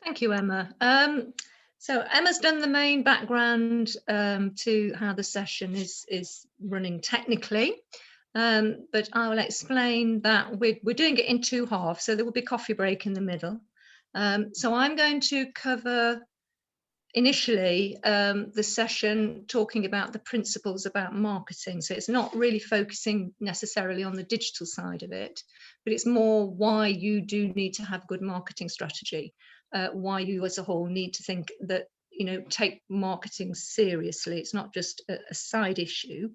Thank you, Emma. So Emma's done the main background to how the session is running technically, but I will explain that we're doing it in two halves, so there will be coffee break in the middle. So I'm going to cover initially the session talking about the principles about marketing. So it's not really focusing necessarily on the digital side of it, but it's more why you do need to have good marketing strategy, why you as a whole need to think that, take marketing seriously. It's not just a side issue.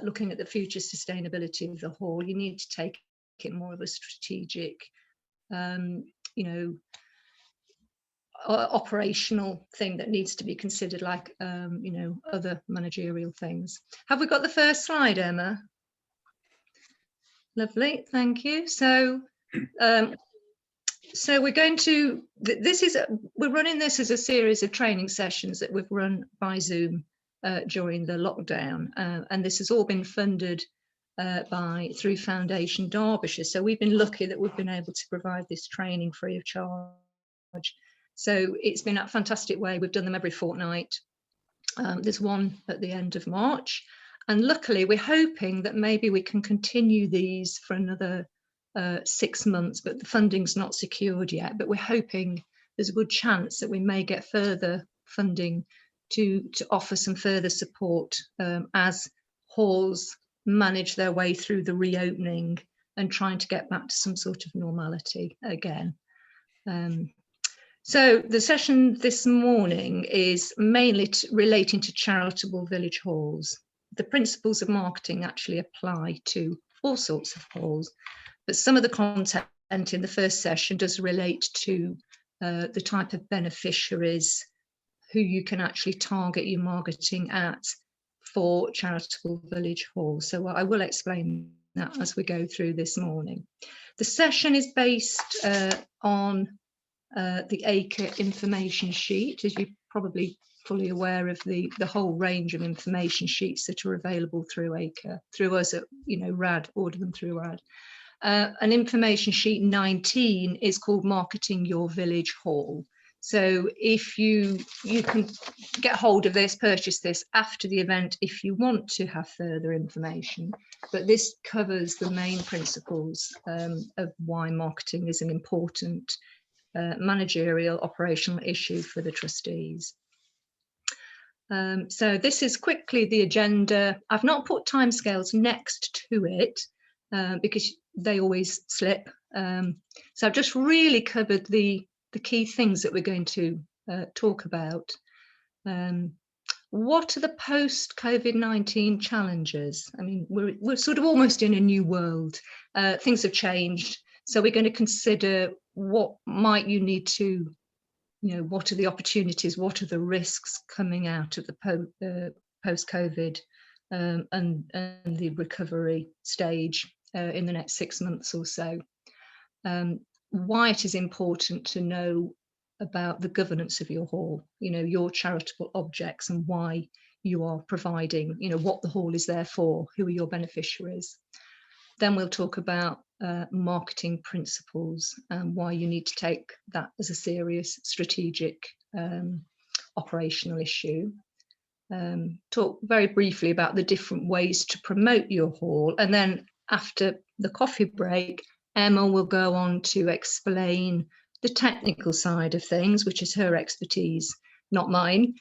Looking at the future sustainability of the whole, you need to take it more of a strategic, operational thing that needs to be considered, like other managerial things. Have we got the first slide, Emma? Lovely, thank you. So we're going to, we're running this as a series of training sessions that we've run by Zoom during the lockdown, and this has all been funded through Foundation Derbyshire. So we've been lucky that we've been able to provide this training free of charge. So it's been a fantastic way. We've done them every fortnight. There's one at the end of March. And luckily, we're hoping that maybe we can continue these for another 6 months, but the funding's not secured yet. But we're hoping there's a good chance that we may get further funding to offer some further support as halls manage their way through the reopening and trying to get back to some sort of normality again. So the session this morning is mainly relating to charitable village halls. The principles of marketing actually apply to all sorts of halls, but some of the content in the first session does relate to the type of beneficiaries who you can actually target your marketing at for charitable village halls. So I will explain that as we go through this morning. The session is based on the ACRE information sheet, as you're probably fully aware of the whole range of information sheets that are available through ACRE, through us at RAD, order them through RAD. An information sheet 19 is called Marketing Your Village Hall. So if you can get hold of this, purchase this after the event if you want to have further information, but this covers the main principles of why marketing is an important managerial operational issue for the trustees. So this is quickly the agenda. I've not put timescales next to it because they always slip. So I've just really covered the key things that we're going to talk about. What are the post-COVID-19 challenges? I mean, we're sort of almost in a new world. Things have changed. So we're going to consider what might you need to, what are the opportunities, what are the risks coming out of the post-COVID and the recovery stage in the next 6 months or so. Why it is important to know about the governance of your hall, your charitable objects and why you are providing, what the hall is there for, who are your beneficiaries. Then we'll talk about marketing principles and why you need to take that as a serious strategic operational issue. Talk very briefly about the different ways to promote your hall, and then after the coffee break, Emma will go on to explain the technical side of things, which is her expertise, not mine,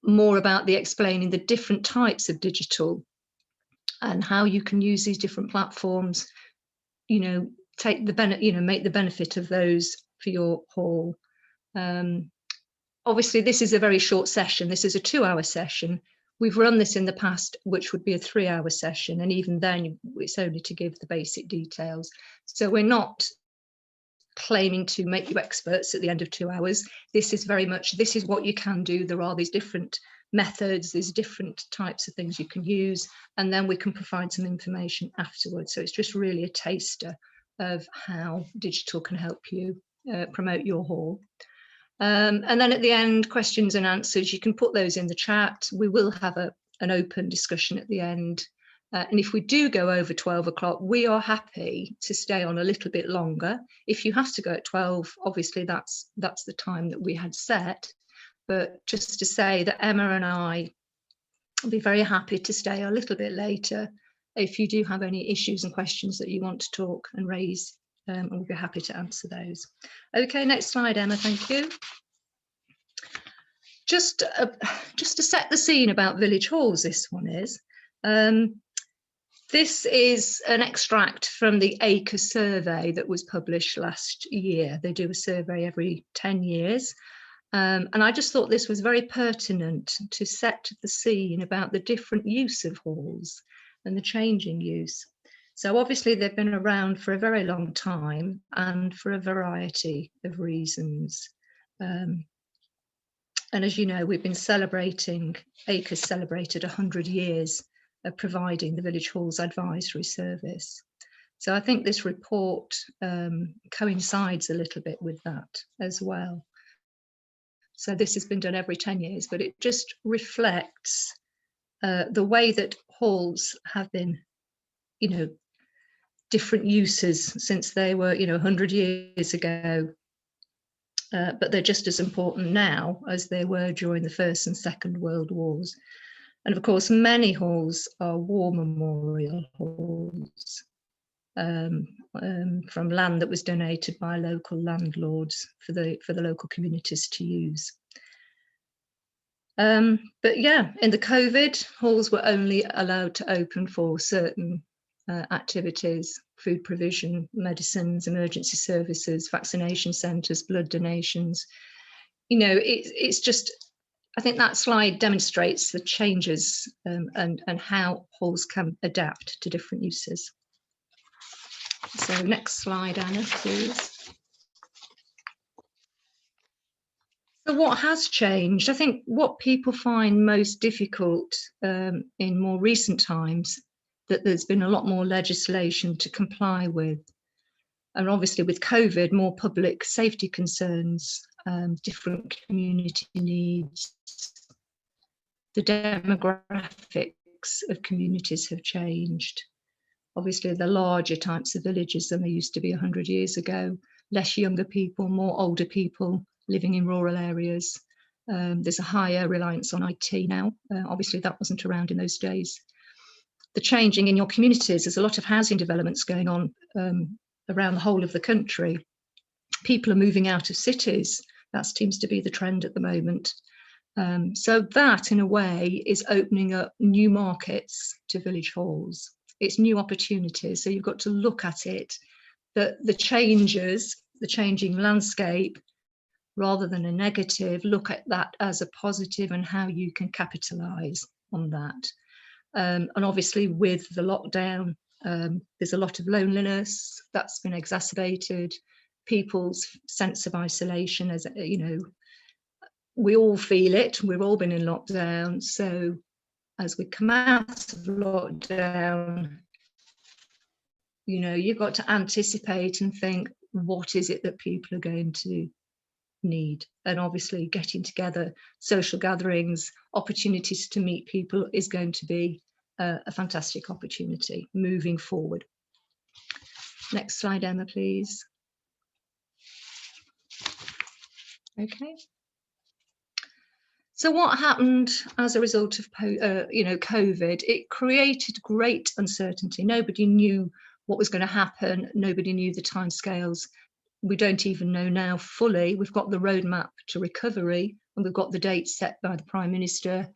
more about the explaining the different types of digital and how you can use these different platforms, take the make the benefit of those for your hall. Obviously, this is a very short session. This is a 2-hour session. We've run this in the past, which would be a 3-hour session. And even then, it's only to give the basic details. So we're not claiming to make you experts at the end of 2 hours. This is very much, this is what you can do. There are these different methods, there's different types of things you can use, and then we can provide some information afterwards. So it's just really a taster of how digital can help you promote your hall. And then at the end, questions and answers, you can put those in the chat. We will have an open discussion at the end. And if we do go over 12 o'clock, we are happy to stay on a little bit longer. If you have to go at 12, obviously that's the time that we had set. But just to say that Emma and I will be very happy to stay a little bit later if you do have any issues and questions that you want to talk and raise, and we'll be happy to answer those. Okay, next slide, Emma, thank you. Just to set the scene about village halls, this one is. This is an extract from the Acre survey that was published last year. They do a survey every 10 years. And I just thought this was very pertinent to set the scene about the different use of halls and the changing use. So obviously they've been around for a very long time and for a variety of reasons. And as you know, we've been celebrating, Acres celebrated 100 years of providing the Village Halls Advisory Service. So I think this report coincides a little bit with that as well. So this has been done every 10 years, but it just reflects the way that halls have been, different uses since they were, 100 years ago. But they're just as important now as they were during the First and Second World Wars. And of course, many halls are war memorial halls from land that was donated by local landlords for the local communities to use. But yeah, in the COVID, halls were only allowed to open for certain activities: food provision, medicines, emergency services, vaccination centres, blood donations. It's just, I think that slide demonstrates the changes and how halls can adapt to different uses. So next slide, Anna, please. So what has changed? I think what people find most difficult in more recent times, that there's been a lot more legislation to comply with. And obviously with COVID, more public safety concerns, different community needs. The demographics of communities have changed. Obviously, the larger types of villages than they used to be 100 years ago, less younger people, more older people living in rural areas. There's a higher reliance on IT now. Obviously, that wasn't around in those days. The changing in your communities, there's a lot of housing developments going on around the whole of the country. People are moving out of cities. That seems to be the trend at the moment. So that, in a way, is opening up new markets to village halls. It's new opportunities. So you've got to look at it, that the changes, the changing landscape, rather than a negative, look at that as a positive and how you can capitalise on that. And obviously with the lockdown, there's a lot of loneliness that's been exacerbated. People's sense of isolation, as we all feel it. We've all been in lockdown. So as we come out of lockdown, you've got to anticipate and think, what is it that people are going to need? And obviously getting together, social gatherings, opportunities to meet people is going to be a fantastic opportunity moving forward. Next slide, Emma, please. Okay. So what happened as a result of COVID? It created great uncertainty. Nobody knew what was going to happen. Nobody knew the timescales. We don't even know now fully. We've got the roadmap to recovery and we've got the date set by the Prime Minister.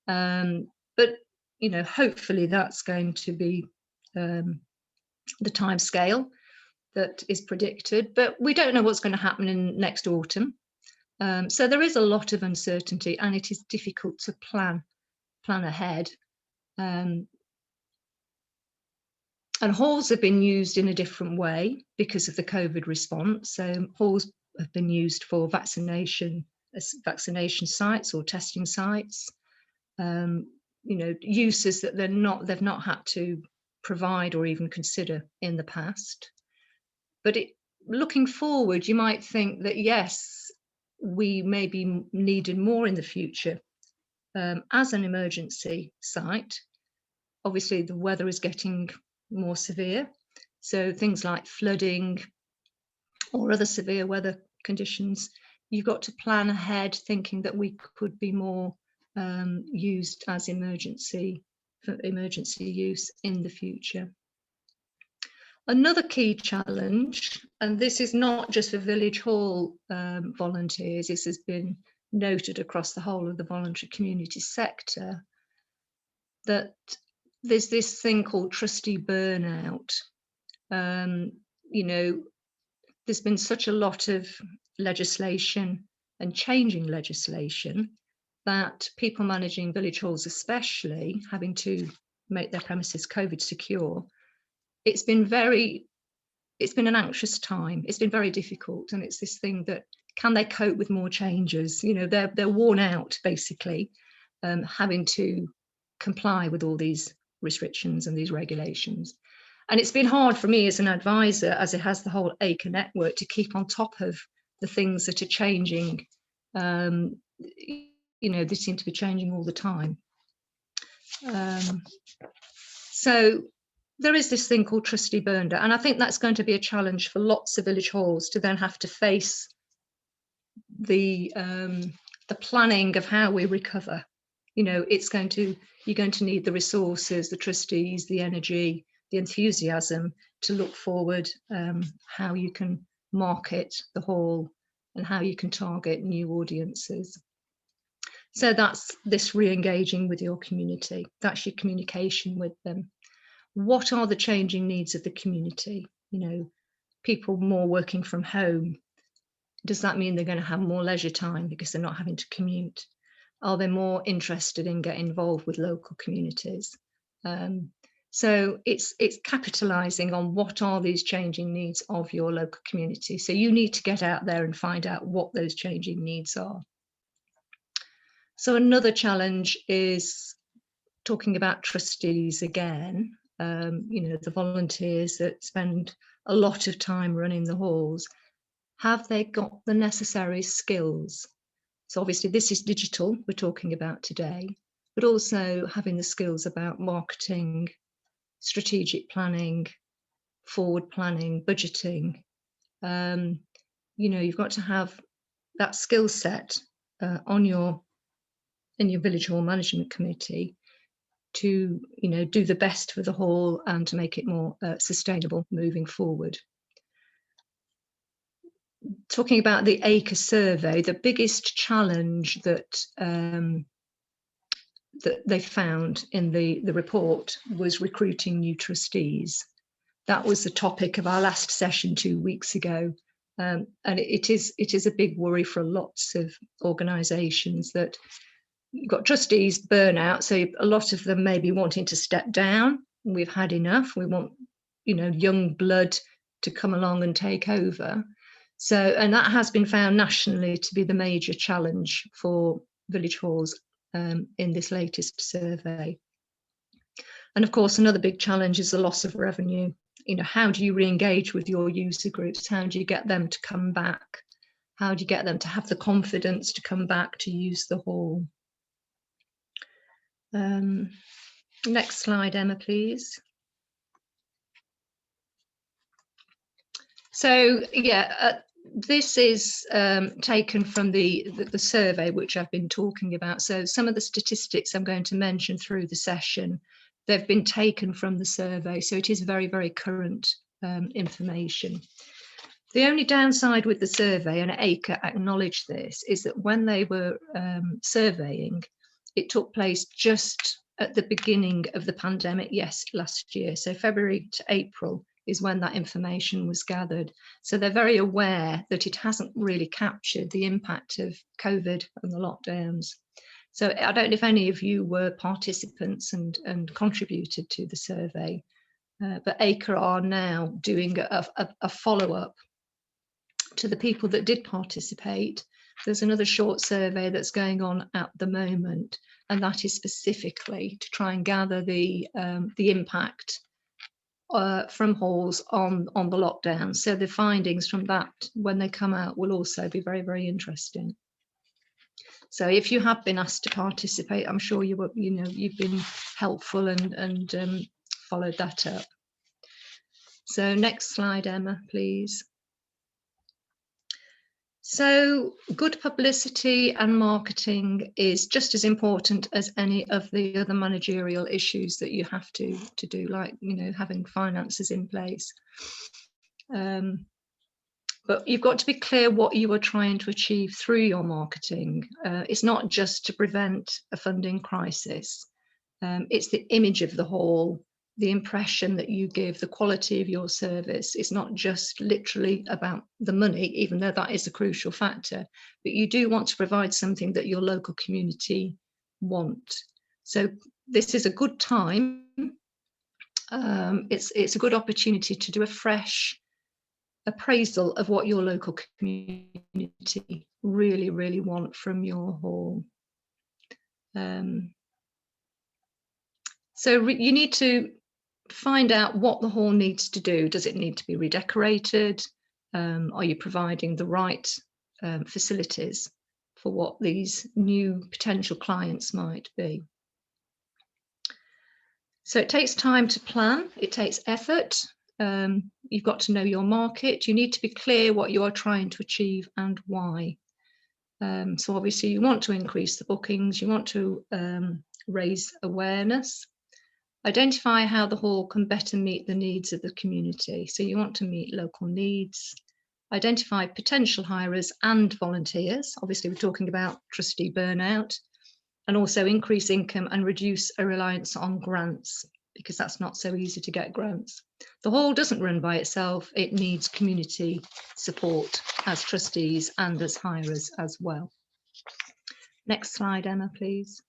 But hopefully that's going to be the timescale that is predicted. But we don't know what's going to happen in next autumn. So there is a lot of uncertainty and it is difficult to plan ahead. And halls have been used in a different way because of the COVID response. So halls have been used for vaccination sites or testing sites. Uses that they've not had to provide or even consider in the past. But looking forward, you might think that yes, we may be needed more in the future as an emergency site. obviously the weather is getting more severe. So things like flooding or other severe weather conditions, you've got to plan ahead, thinking that we could be more used as emergency use in the future. Another key challenge, and this is not just for village hall volunteers, this has been noted across the whole of the voluntary community sector, that there's this thing called trustee burnout. You know, there's been such a lot of legislation and changing legislation that people managing village halls, especially having to make their premises COVID secure, it's been an anxious time. It's been very difficult, and it's this thing that, can they cope with more changes? You know, they're worn out, basically, having to comply with all these restrictions and these regulations. And it's been hard for me as an advisor, as it has the whole ACRE network, to keep on top of the things that are changing. You know, they seem to be changing all the time. So there is this thing called trustee burnout, and I think that's going to be a challenge for lots of village halls to then have to face the planning of how we recover. You know, you're going to need the resources, the trustees, the energy, the enthusiasm to look forward, how you can market the hall and how you can target new audiences. So that's this re-engaging with your community. That's your communication with them. What are the changing needs of the community? You know, people more working from home. Does that mean they're going to have more leisure time because they're not having to commute? Are they more interested in getting involved with local communities? So it's capitalizing on what are these changing needs of your local community. So you need to get out there and find out what those changing needs are. So another challenge is talking about trustees again. You know, the volunteers that spend a lot of time running the halls, have they got the necessary skills? So obviously this is digital we're talking about today, but also having the skills about marketing, strategic planning, forward planning, budgeting. You know, you've got to have that skill set in your village hall management committee to, you know, do the best for the hall and to make it more sustainable moving forward. Talking about the ACRE survey, the biggest challenge that they found in the report was recruiting new trustees. That was the topic of our last session 2 weeks ago, and it is a big worry for lots of organisations that you've got trustees burnout, so a lot of them may be wanting to step down. We've had enough. We want, you know, young blood to come along and take over. So, and that has been found nationally to be the major challenge for village halls in this latest survey. And of course, another big challenge is the loss of revenue. You know, how do you re-engage with your user groups? How do you get them to come back? How do you get them to have the confidence to come back to use the hall? Next slide, Emma, please. So, yeah, this is taken from the survey which I've been talking about. So some of the statistics I'm going to mention through the session, they've been taken from the survey. So it is very, very current information. The only downside with the survey, and ACRE acknowledged this, is that when they were surveying, it took place just at the beginning of the pandemic, yes, last year. So February to April is when that information was gathered. So they're very aware that it hasn't really captured the impact of COVID and the lockdowns. So I don't know if any of you were participants and contributed to the survey, but ACRE are now doing a follow-up to the people that did participate. There's another short survey that's going on at the moment, and that is specifically to try and gather the impact from halls on the lockdown. So the findings from that, when they come out, will also be very, very interesting. So if you have been asked to participate, I'm sure you've been helpful and followed that up. So next slide, Emma, please. So good publicity and marketing is just as important as any of the other managerial issues that you have to do, like having finances in place. But you've got to be clear what you are trying to achieve through your marketing. It's not just to prevent a funding crisis. It's the image of the hall, the impression that you give, the quality of your service. It's not just literally about the money, even though that is a crucial factor, but you do want to provide something that your local community want. So this is a good time. It's a good opportunity to do a fresh appraisal of what your local community really want from your hall. So you need to find out what the hall needs to do. Does it need to be redecorated? Are you providing the right facilities for what these new potential clients might be? So it takes time to plan, it takes effort. You've got to know your market. You need to be clear what you are trying to achieve and why. So obviously you want to increase the bookings, you want to raise awareness, identify how the hall can better meet the needs of the community. So you want to meet local needs, identify potential hirers and volunteers. Obviously we're talking about trustee burnout, and also increase income and reduce a reliance on grants, because that's not so easy to get grants. The hall doesn't run by itself, it needs community support as trustees and as hirers as well. Next slide, Emma, please.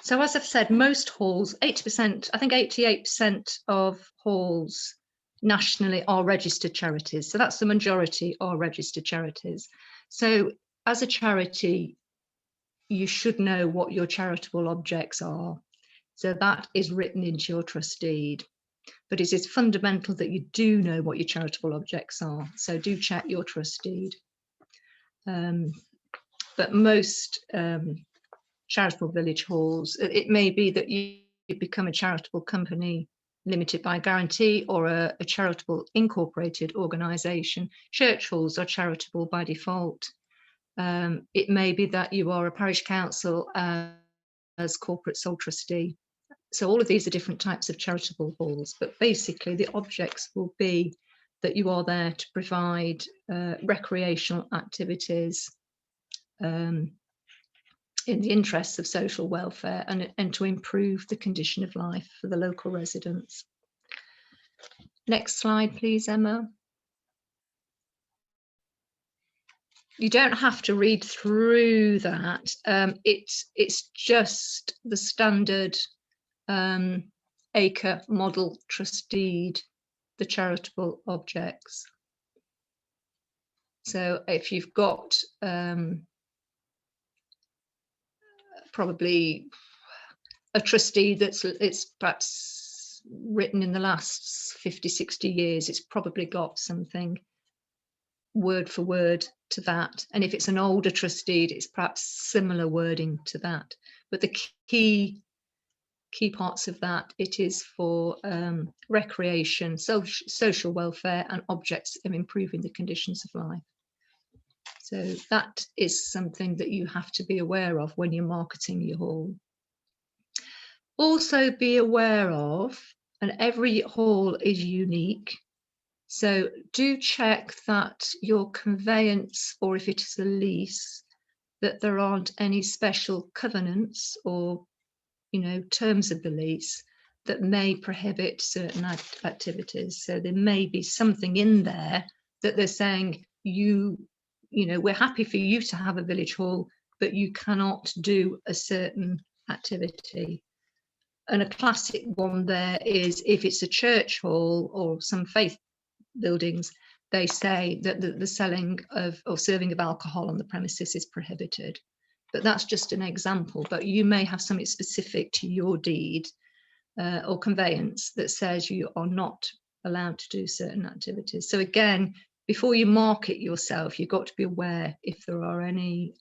So as I've said, most halls, 80%, I think 88% of halls nationally are registered charities. So that's the majority are registered charities. So as a charity, you should know what your charitable objects are. So that is written into your trust deed. But it is fundamental that you do know what your charitable objects are. So do check your trust deed. But most charitable village halls, it may be that you become a charitable company limited by guarantee or a charitable incorporated organisation. Church halls are charitable by default. It may be that you are a parish council as corporate sole trustee. So all of these are different types of charitable halls, but basically the objects will be that you are there to provide recreational activities in the interests of social welfare and to improve the condition of life for the local residents. Next slide, please, Emma. You don't have to read through that. It's just the standard acre model trust deed, the charitable objects. So if you've got probably a trustee it's perhaps written in the last 50, 60 years, it's probably got something word for word to that. And if it's an older trust deed, it's perhaps similar wording to that. But the key parts of that, it is for recreation, social welfare and objects of improving the conditions of life. So that is something that you have to be aware of when you're marketing your hall. Also be aware of, and every hall is unique, so do check that your conveyance, or if it is a lease, that there aren't any special covenants or terms of the lease that may prohibit certain activities. So there may be something in there that they're saying we're happy for you to have a village hall, but you cannot do a certain activity. And a classic one there is if it's a church hall or some faith buildings, they say that the selling of or serving of alcohol on the premises is prohibited. But that's just an example. But you may have something specific to your deed or conveyance that says you are not allowed to do certain activities. So again, before you market yourself, you've got to be aware if there are any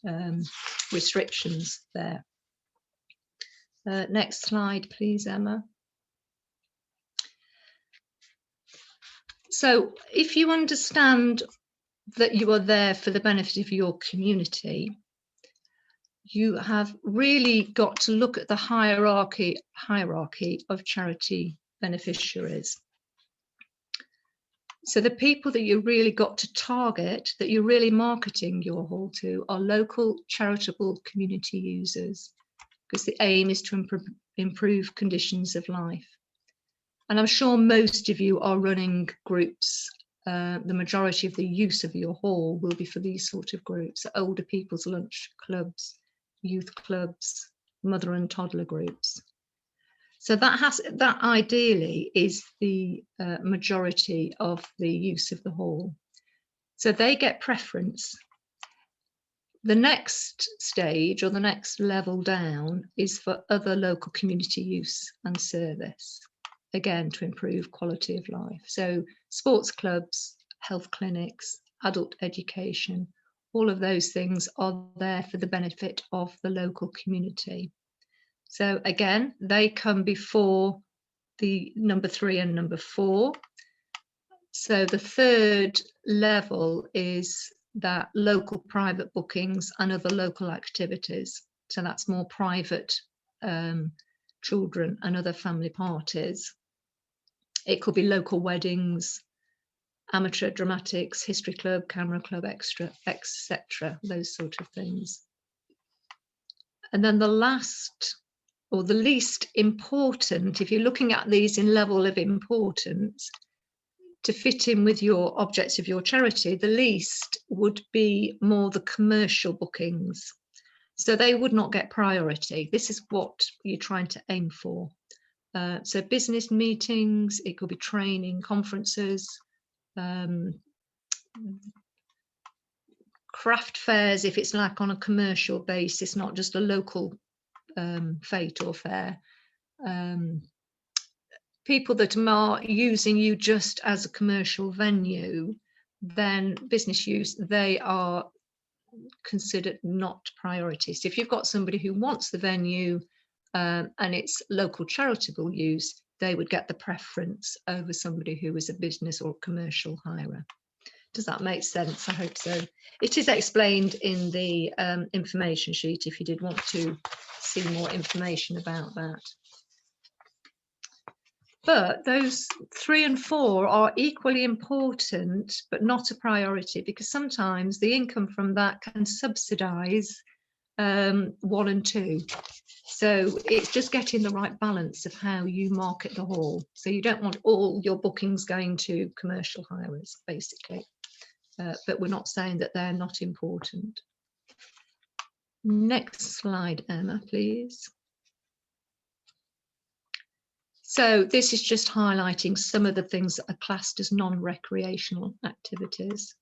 restrictions there. Next slide, please, Emma. So if you understand that you are there for the benefit of your community, you have really got to look at the hierarchy of charity beneficiaries. So the people that you really got to target, that you're really marketing your hall to, are local charitable community users, because the aim is to improve conditions of life. And I'm sure most of you are running groups. The majority of the use of your hall will be for these sort of groups: older people's lunch clubs, youth clubs, mother and toddler groups. So that ideally is the majority of the use of the hall. So they get preference. The next stage, or the next level down, is for other local community use and service, again to improve quality of life. So sports clubs, health clinics, adult education, all of those things are there for the benefit of the local community. So again, they come before the number 3 and number 4. So the third level is that local private bookings and other local activities. So that's more private children and other family parties. It could be local weddings, amateur dramatics, history club, camera club, extra, etc., those sort of things. And then the last, or the least important, if you're looking at these in level of importance, to fit in with your objects of your charity, the least would be more the commercial bookings. So they would not get priority. This is what you're trying to aim for. So business meetings, it could be training, conferences, craft fairs, if it's like on a commercial basis, not just a local fete or fair. People that are using you just as a commercial venue, then business use, they are considered not priorities. So if you've got somebody who wants the venue and it's local charitable use, they would get the preference over somebody who is a business or commercial hirer. Does that make sense? I hope so. It is explained in the information sheet if you did want to see more information about that. But those 3 and 4 are equally important, but not a priority, because sometimes the income from that can subsidise 1 and 2. So it's just getting the right balance of how you market the hall. So you don't want all your bookings going to commercial hirers, basically. But we're not saying that they're not important. Next slide, Emma, please. So this is just highlighting some of the things that are classed as non-recreational activities.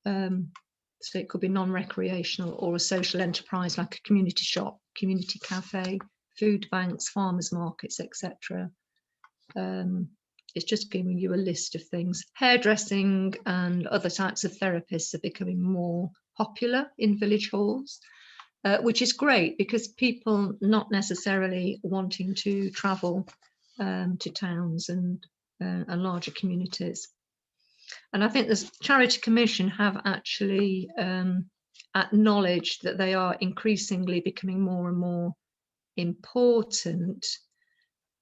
So it could be non-recreational or a social enterprise like a community shop, community cafe, food banks, farmers markets, etc. It's just giving you a list of things. Hairdressing and other types of therapists are becoming more popular in village halls, which is great because people not necessarily wanting to travel to towns and larger communities. And I think the Charity Commission have actually acknowledged that they are increasingly becoming more and more important,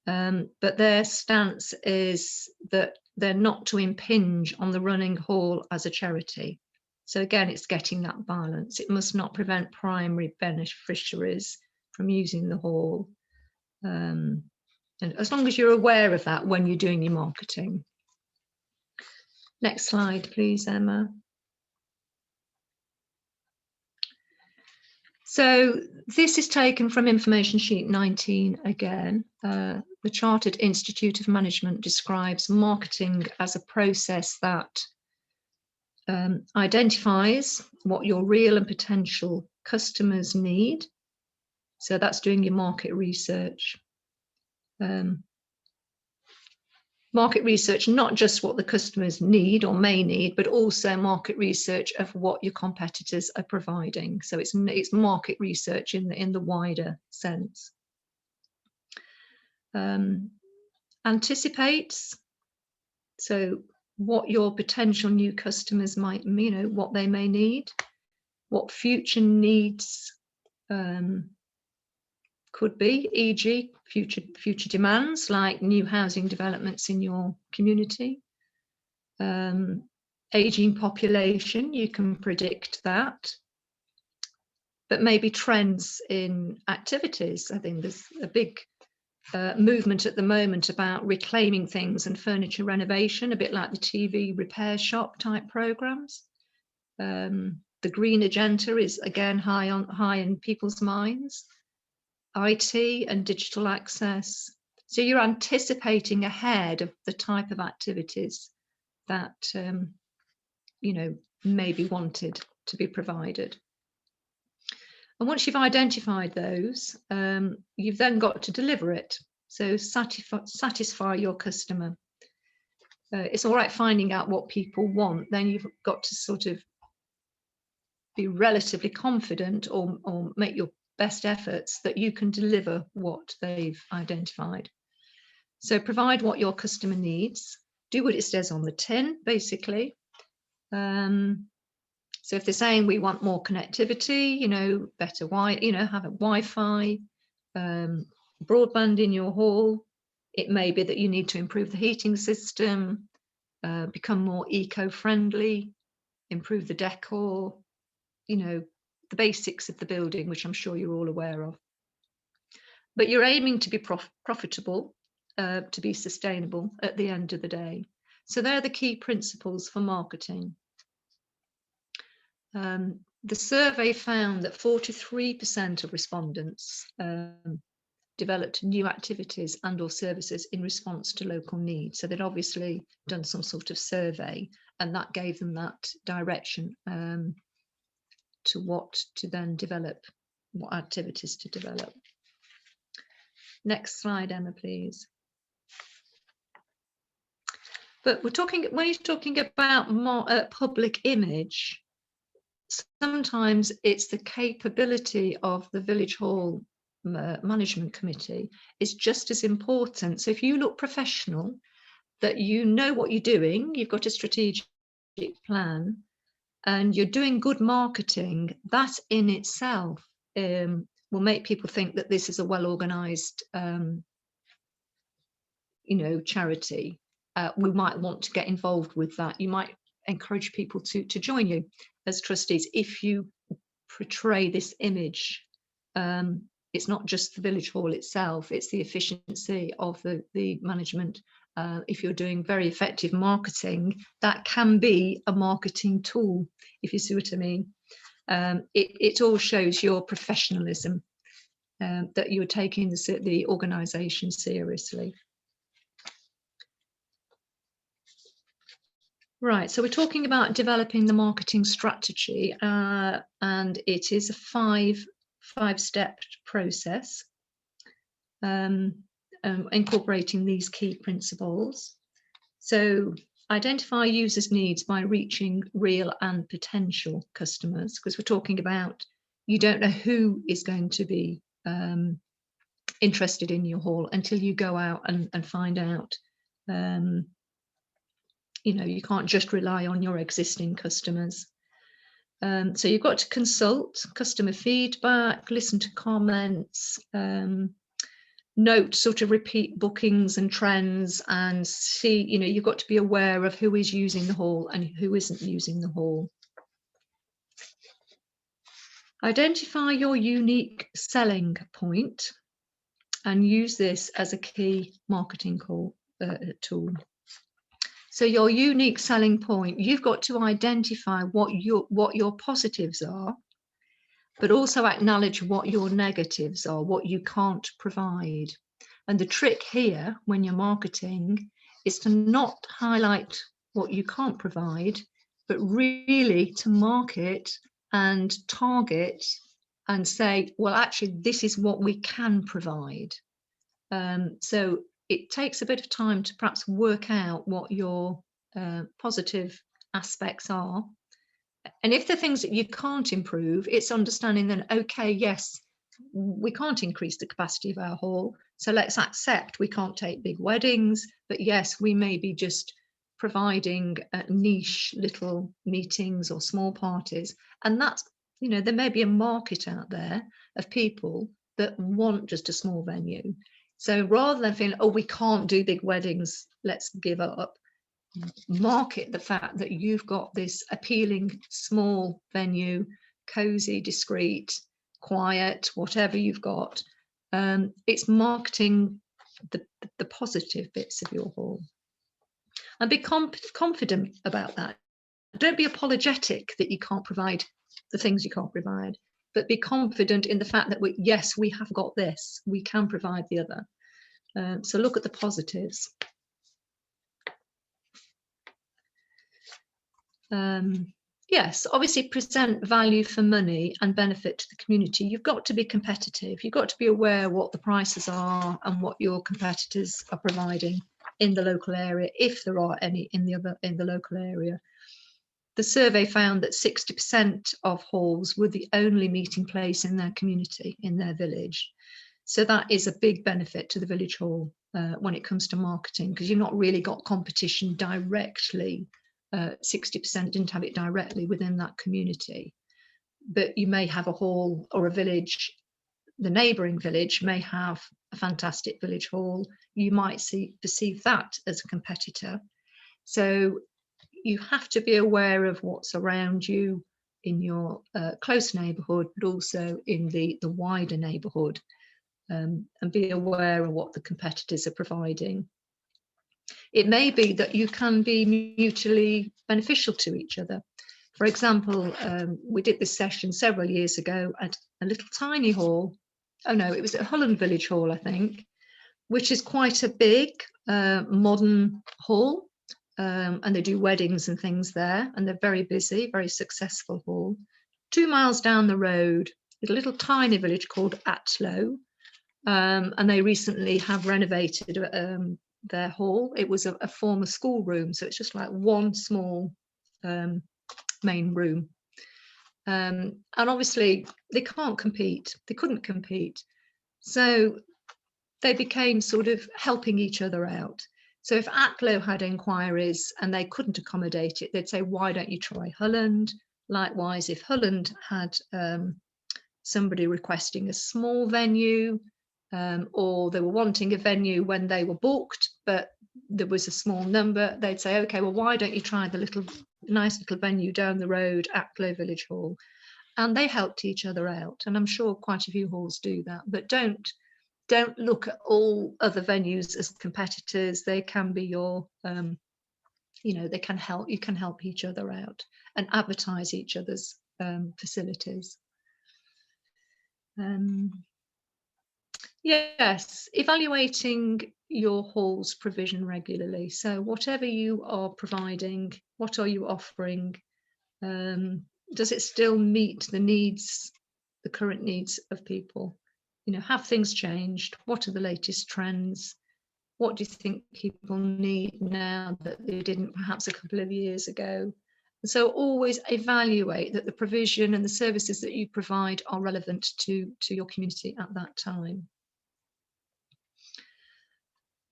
but their stance is that they're not to impinge on the running hall as a charity. So again, it's getting that balance. It must not prevent primary beneficiaries from using the hall. And as long as you're aware of that when you're doing your marketing. Next slide, please, Emma. So this is taken from information sheet 19 again. The Chartered Institute of Management describes marketing as a process that identifies what your real and potential customers need. So that's doing your market research. Market research, not just what the customers need or may need, but also market research of what your competitors are providing. So it's market research in the wider sense. Anticipates, so what your potential new customers might, what they may need, what future needs could be, e.g. future demands like new housing developments in your community. Aging population, you can predict that. But maybe trends in activities. I think there's a big movement at the moment about reclaiming things and furniture renovation, a bit like the TV repair shop type programs. The green agenda is again high in people's minds. IT and digital access. So you're anticipating ahead of the type of activities that may be wanted to be provided. And once you've identified those, you've then got to deliver it. So satisfy your customer. It's all right finding out what people want, then you've got to sort of be relatively confident or make your best efforts that you can deliver what they've identified. So provide what your customer needs, do what it says on the tin, basically. So if they're saying we want more connectivity, better have a Wi-Fi, broadband in your hall, it may be that you need to improve the heating system, become more eco-friendly, improve the decor, the basics of the building, which I'm sure you're all aware of. But you're aiming to be profitable, to be sustainable at the end of the day. So they're the key principles for marketing. The survey found that 43% of respondents developed new activities and or services in response to local needs. So they'd obviously done some sort of survey, and that gave them that direction to what to then develop, what activities to develop. Next slide, Emma, please. But when you're talking about public image, sometimes it's the capability of the village hall management committee is just as important. So if you look professional, that you know what you're doing, you've got a strategic plan, and you're doing good marketing, that in itself will make people think that this is a well-organized charity. We might want to get involved with that. You might encourage people to join you as trustees if you portray this image. It's not just the village hall itself, it's the efficiency of the management. If you're doing very effective marketing, that can be a marketing tool, if you see what I mean. It all shows your professionalism, that you're taking the organisation seriously. Right, so we're talking about developing the marketing strategy, and it is a five-step process, incorporating these key principles. So identify users' needs by reaching real and potential customers, because we're talking about, you don't know who is going to be interested in your hall until you go out and find out. You can't just rely on your existing customers. So you've got to consult customer feedback, listen to comments, note sort of repeat bookings and trends, and see, you've got to be aware of who is using the hall and who isn't using the hall. Identify your unique selling point and use this as a key marketing tool. So your unique selling point, you've got to identify what your positives are, but also acknowledge what your negatives are, what you can't provide. And the trick here when you're marketing is to not highlight what you can't provide, but really to market and target and say, well, actually, this is what we can provide. So it takes a bit of time to perhaps work out what your positive aspects are. And if the things that you can't improve, it's understanding then, okay, yes, we can't increase the capacity of our hall, so let's accept we can't take big weddings, but yes, we may be just providing niche little meetings or small parties. And that's, there may be a market out there of people that want just a small venue. So rather than feeling, oh, we can't do big weddings, let's give up, market the fact that you've got this appealing small venue, cozy, discreet, quiet, whatever you've got. It's marketing the positive bits of your hall, and be confident about that. Don't be apologetic that you can't provide the things you can't provide, but be confident in the fact that yes, we have got this, we can provide the other. So look at the positives. Yes, obviously present value for money and benefit to the community. You've got to be competitive. You've got to be aware what the prices are and what your competitors are providing in the local area, if there are any in the local area. The survey found that 60% of halls were the only meeting place in their community, in their village. So that is a big benefit to the village hall when it comes to marketing, because you've not really got competition directly. 60% didn't have it directly within that community, but you may have a hall or a village, the neighbouring village may have a fantastic village hall. You might perceive that as a competitor. So you have to be aware of what's around you in your close neighbourhood, but also in the wider neighbourhood, and be aware of what the competitors are providing. It may be that you can be mutually beneficial to each other. For example, we did this session several years ago at a little tiny hall. Oh no, it was at Hullen Village Hall, I think, which is quite a big modern hall. And they do weddings and things there, and they're very busy, very successful hall. 2 miles down the road is a little tiny village called Atlow, and they recently have renovated their hall. It was a former schoolroom, so it's just like one small main room. And obviously they can't compete, they couldn't compete. So they became sort of helping each other out. So if Atlow had inquiries and they couldn't accommodate it, they'd say, why don't you try Hulland? Likewise, if Hulland had somebody requesting a small venue, or they were wanting a venue when they were booked, but there was a small number, they'd say, okay, well, why don't you try the nice little venue down the road, Atlow Village Hall? And they helped each other out. And I'm sure quite a few halls do that, but don't look at all other venues as competitors. They can be your, they can help, you can help each other out and advertise each other's facilities. Yes, evaluating your hall's provision regularly. So whatever you are providing, what are you offering? Does it still meet the needs, the current needs of people? Have things changed? What are the latest trends? What do you think people need now that they didn't perhaps a couple of years ago? And so always evaluate that the provision and the services that you provide are relevant to your community at that time.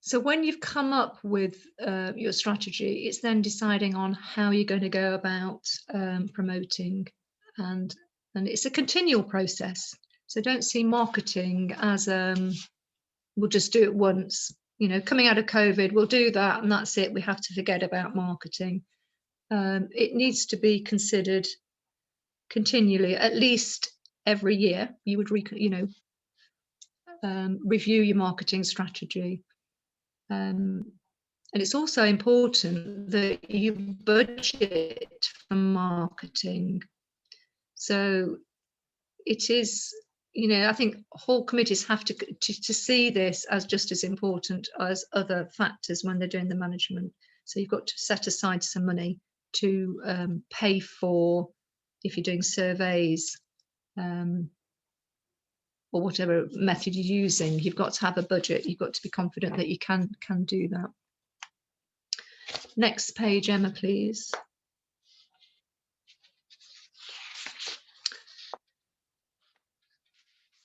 So when you've come up with your strategy, it's then deciding on how you're going to go about promoting, and it's a continual process. So don't see marketing as we'll just do it once. Coming out of COVID, we'll do that and that's it. We have to forget about marketing. It needs to be considered continually, at least every year. You would review your marketing strategy. And it's also important that you budget for marketing. So it is, I think hall committees have to see this as just as important as other factors when they're doing the management. So you've got to set aside some money to pay for, if you're doing surveys, or whatever method you're using, you've got to have a budget. You've got to be confident that you can do that. Next page, Emma, please.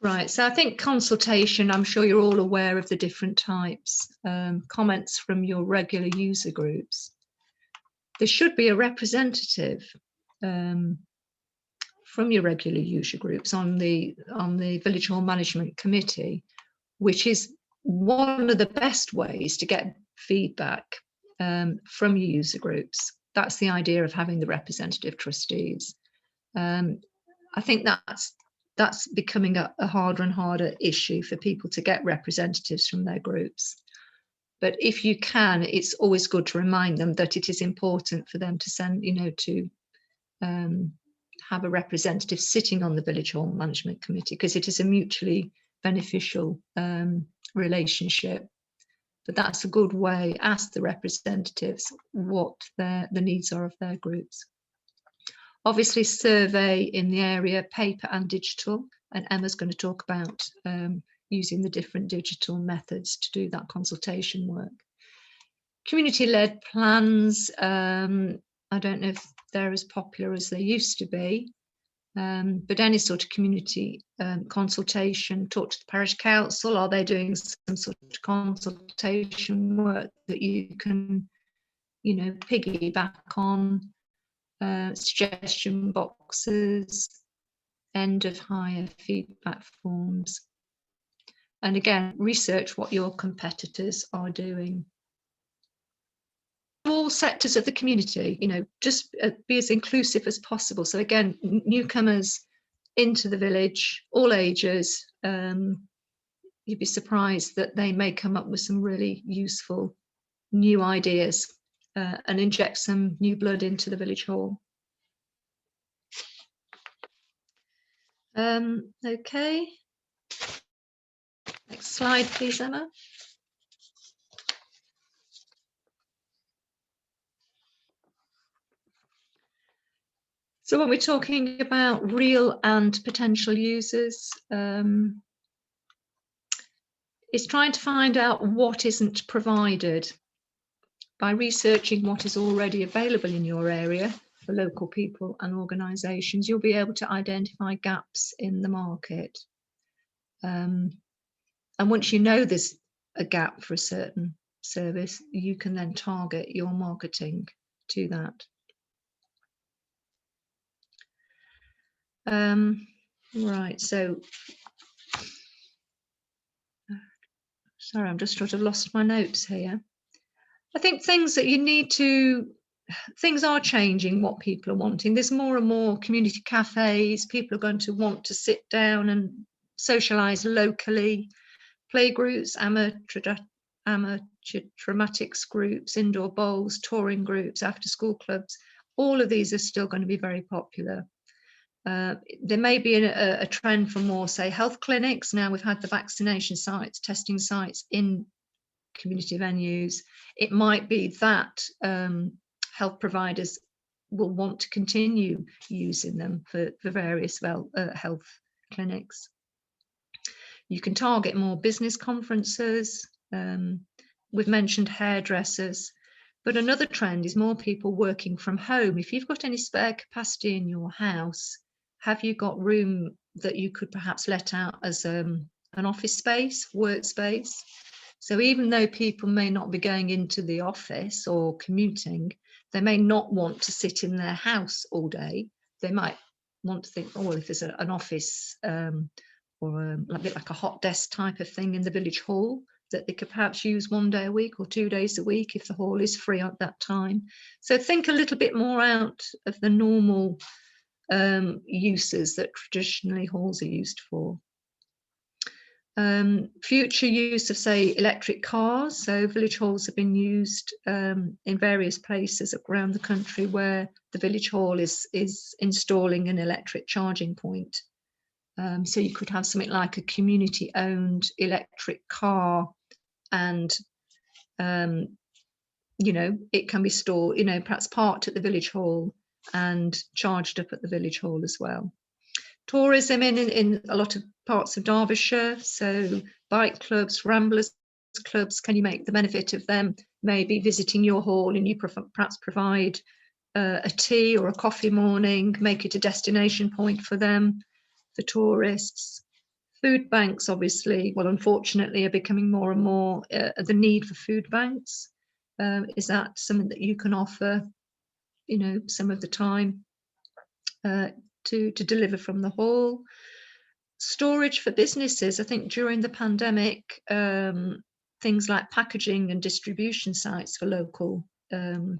Right, so I think consultation, I'm sure you're all aware of the different types. Comments from your regular user groups. There should be a representative from your regular user groups on the Village Hall Management Committee, which is one of the best ways to get feedback from your user groups. That's the idea of having the representative trustees. I think that's becoming a harder and harder issue for people to get representatives from their groups. But if you can, it's always good to remind them that it is important for them to send, to have a representative sitting on the Village Hall Management Committee, because it is a mutually beneficial relationship. But that's a good way. Ask the representatives what the needs are of their groups. Obviously, survey in the area, paper and digital, and Emma's going to talk about using the different digital methods to do that consultation work. Community-led plans, I don't know if they're as popular as they used to be, but any sort of community consultation, talk to the parish council. Are they doing some sort of consultation work that you can, piggyback on? Suggestion boxes, end of hire feedback forms, and again, research what your competitors are doing. All sectors of the community, just be as inclusive as possible. So again, newcomers into the village, all ages, you'd be surprised that they may come up with some really useful new ideas and inject some new blood into the village hall. Okay. Next slide, please, Emma. So when we're talking about real and potential users, it's trying to find out what isn't provided. By researching what is already available in your area for local people and organisations, you'll be able to identify gaps in the market. And once you know there's a gap for a certain service, you can then target your marketing to that. Right, so sorry, I'm just sort of lost my notes here. I think things that you need to, things are changing what people are wanting. There's more and more community cafes. People are going to want to sit down and socialise locally. Playgroups, amateur dramatics groups, indoor bowls, touring groups, after school clubs, all of these are still going to be very popular. There may be a trend for more, say, health clinics. Now we've had the vaccination sites, testing sites in community venues. It might be that health providers will want to continue using them for various health clinics. You can target more business conferences. We've mentioned hairdressers, but another trend is more people working from home. If you've got any spare capacity in your house, have you got room that you could perhaps let out as an office space, workspace? So even though people may not be going into the office or commuting, they may not want to sit in their house all day. They might want to think, oh, well, if there's an office or a bit like a hot desk type of thing in the village hall that they could perhaps use 1 day a week or 2 days a week if the hall is free at that time. So think a little bit more out of the normal uses that traditionally halls are used for. Future use of, say, electric cars. So village halls have been used in various places around the country where the village hall is installing an electric charging point. So you could have something like a community-owned electric car, and it can be stored, perhaps parked at the village hall and charged up at the village hall as well. Tourism in a lot of parts of Derbyshire, so bike clubs, ramblers clubs, can you make the benefit of them maybe visiting your hall, and you perhaps provide a tea or a coffee morning, make it a destination point for them, for tourists. Food banks, obviously, well, unfortunately, are becoming more and more the need for food banks. Is that something that you can offer, you know, some of the time to deliver from the hall? Storage for businesses, I think during the pandemic, things like packaging and distribution sites for local, perhaps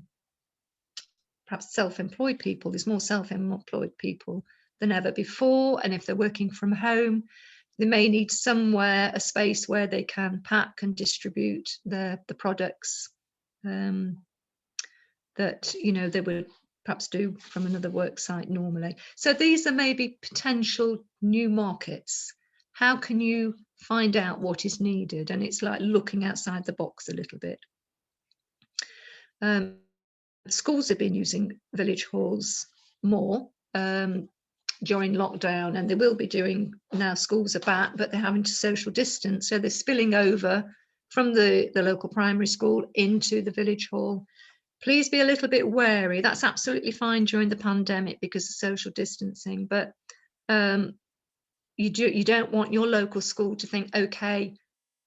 self-employed people, there's more self-employed people than ever before, and if they're working from home, they may need somewhere, a space where they can pack and distribute the products that, you know, they would perhaps do from another work site normally. So these are maybe potential new markets. How can you find out what is needed? And it's like looking outside the box a little bit. Schools have been using village halls more during lockdown, and they will be doing now. Schools are back, but they're having to social distance, so they're spilling over from the local primary school into the village hall. Please be a little bit wary. That's absolutely fine during the pandemic because of social distancing, but you don't want your local school to think, okay,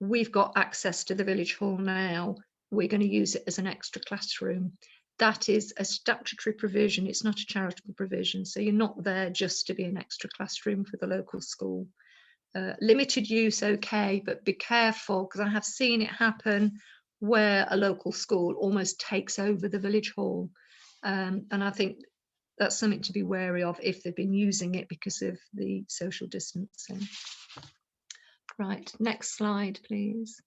we've got access to the village hall now, we're going to use it as an extra classroom. That is a statutory provision, it's not a charitable provision, so you're not there just to be an extra classroom for the local school. Limited use, okay, but be careful, because I have seen it happen where a local school almost takes over the village hall, and I think that's something to be wary of if they've been using it because of the social distancing. Right, next slide, please.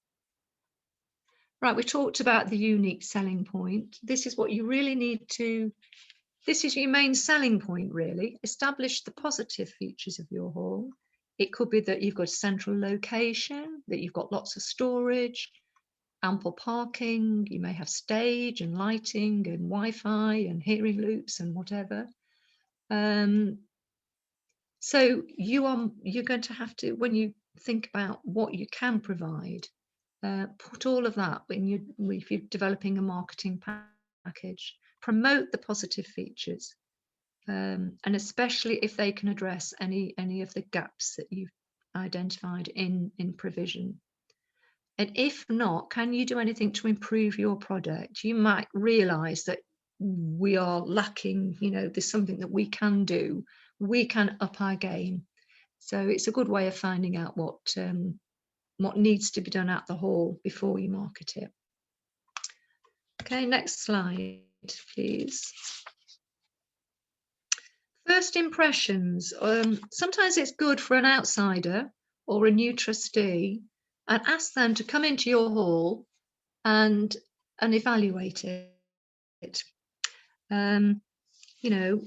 Right, we talked about the unique selling point. This is what you really need to, this is your main selling point, really. Establish the positive features of your hall. It could be that you've got a central location, that you've got lots of storage, ample parking, you may have stage and lighting and Wi-Fi and hearing loops and whatever. So you're going to have to, when you think about what you can provide, put all of that if you're developing a marketing package. Promote the positive features, and especially if they can address any of the gaps that you've identified in provision. And if not, can you do anything to improve your product? You might realize that we are lacking, you know, there's something that we can do. We can up our game. So it's a good way of finding out what needs to be done at the hall before you market it. Okay, next slide, please. First impressions. Sometimes it's good for an outsider or a new trustee and ask them to come into your hall and evaluate it. You know,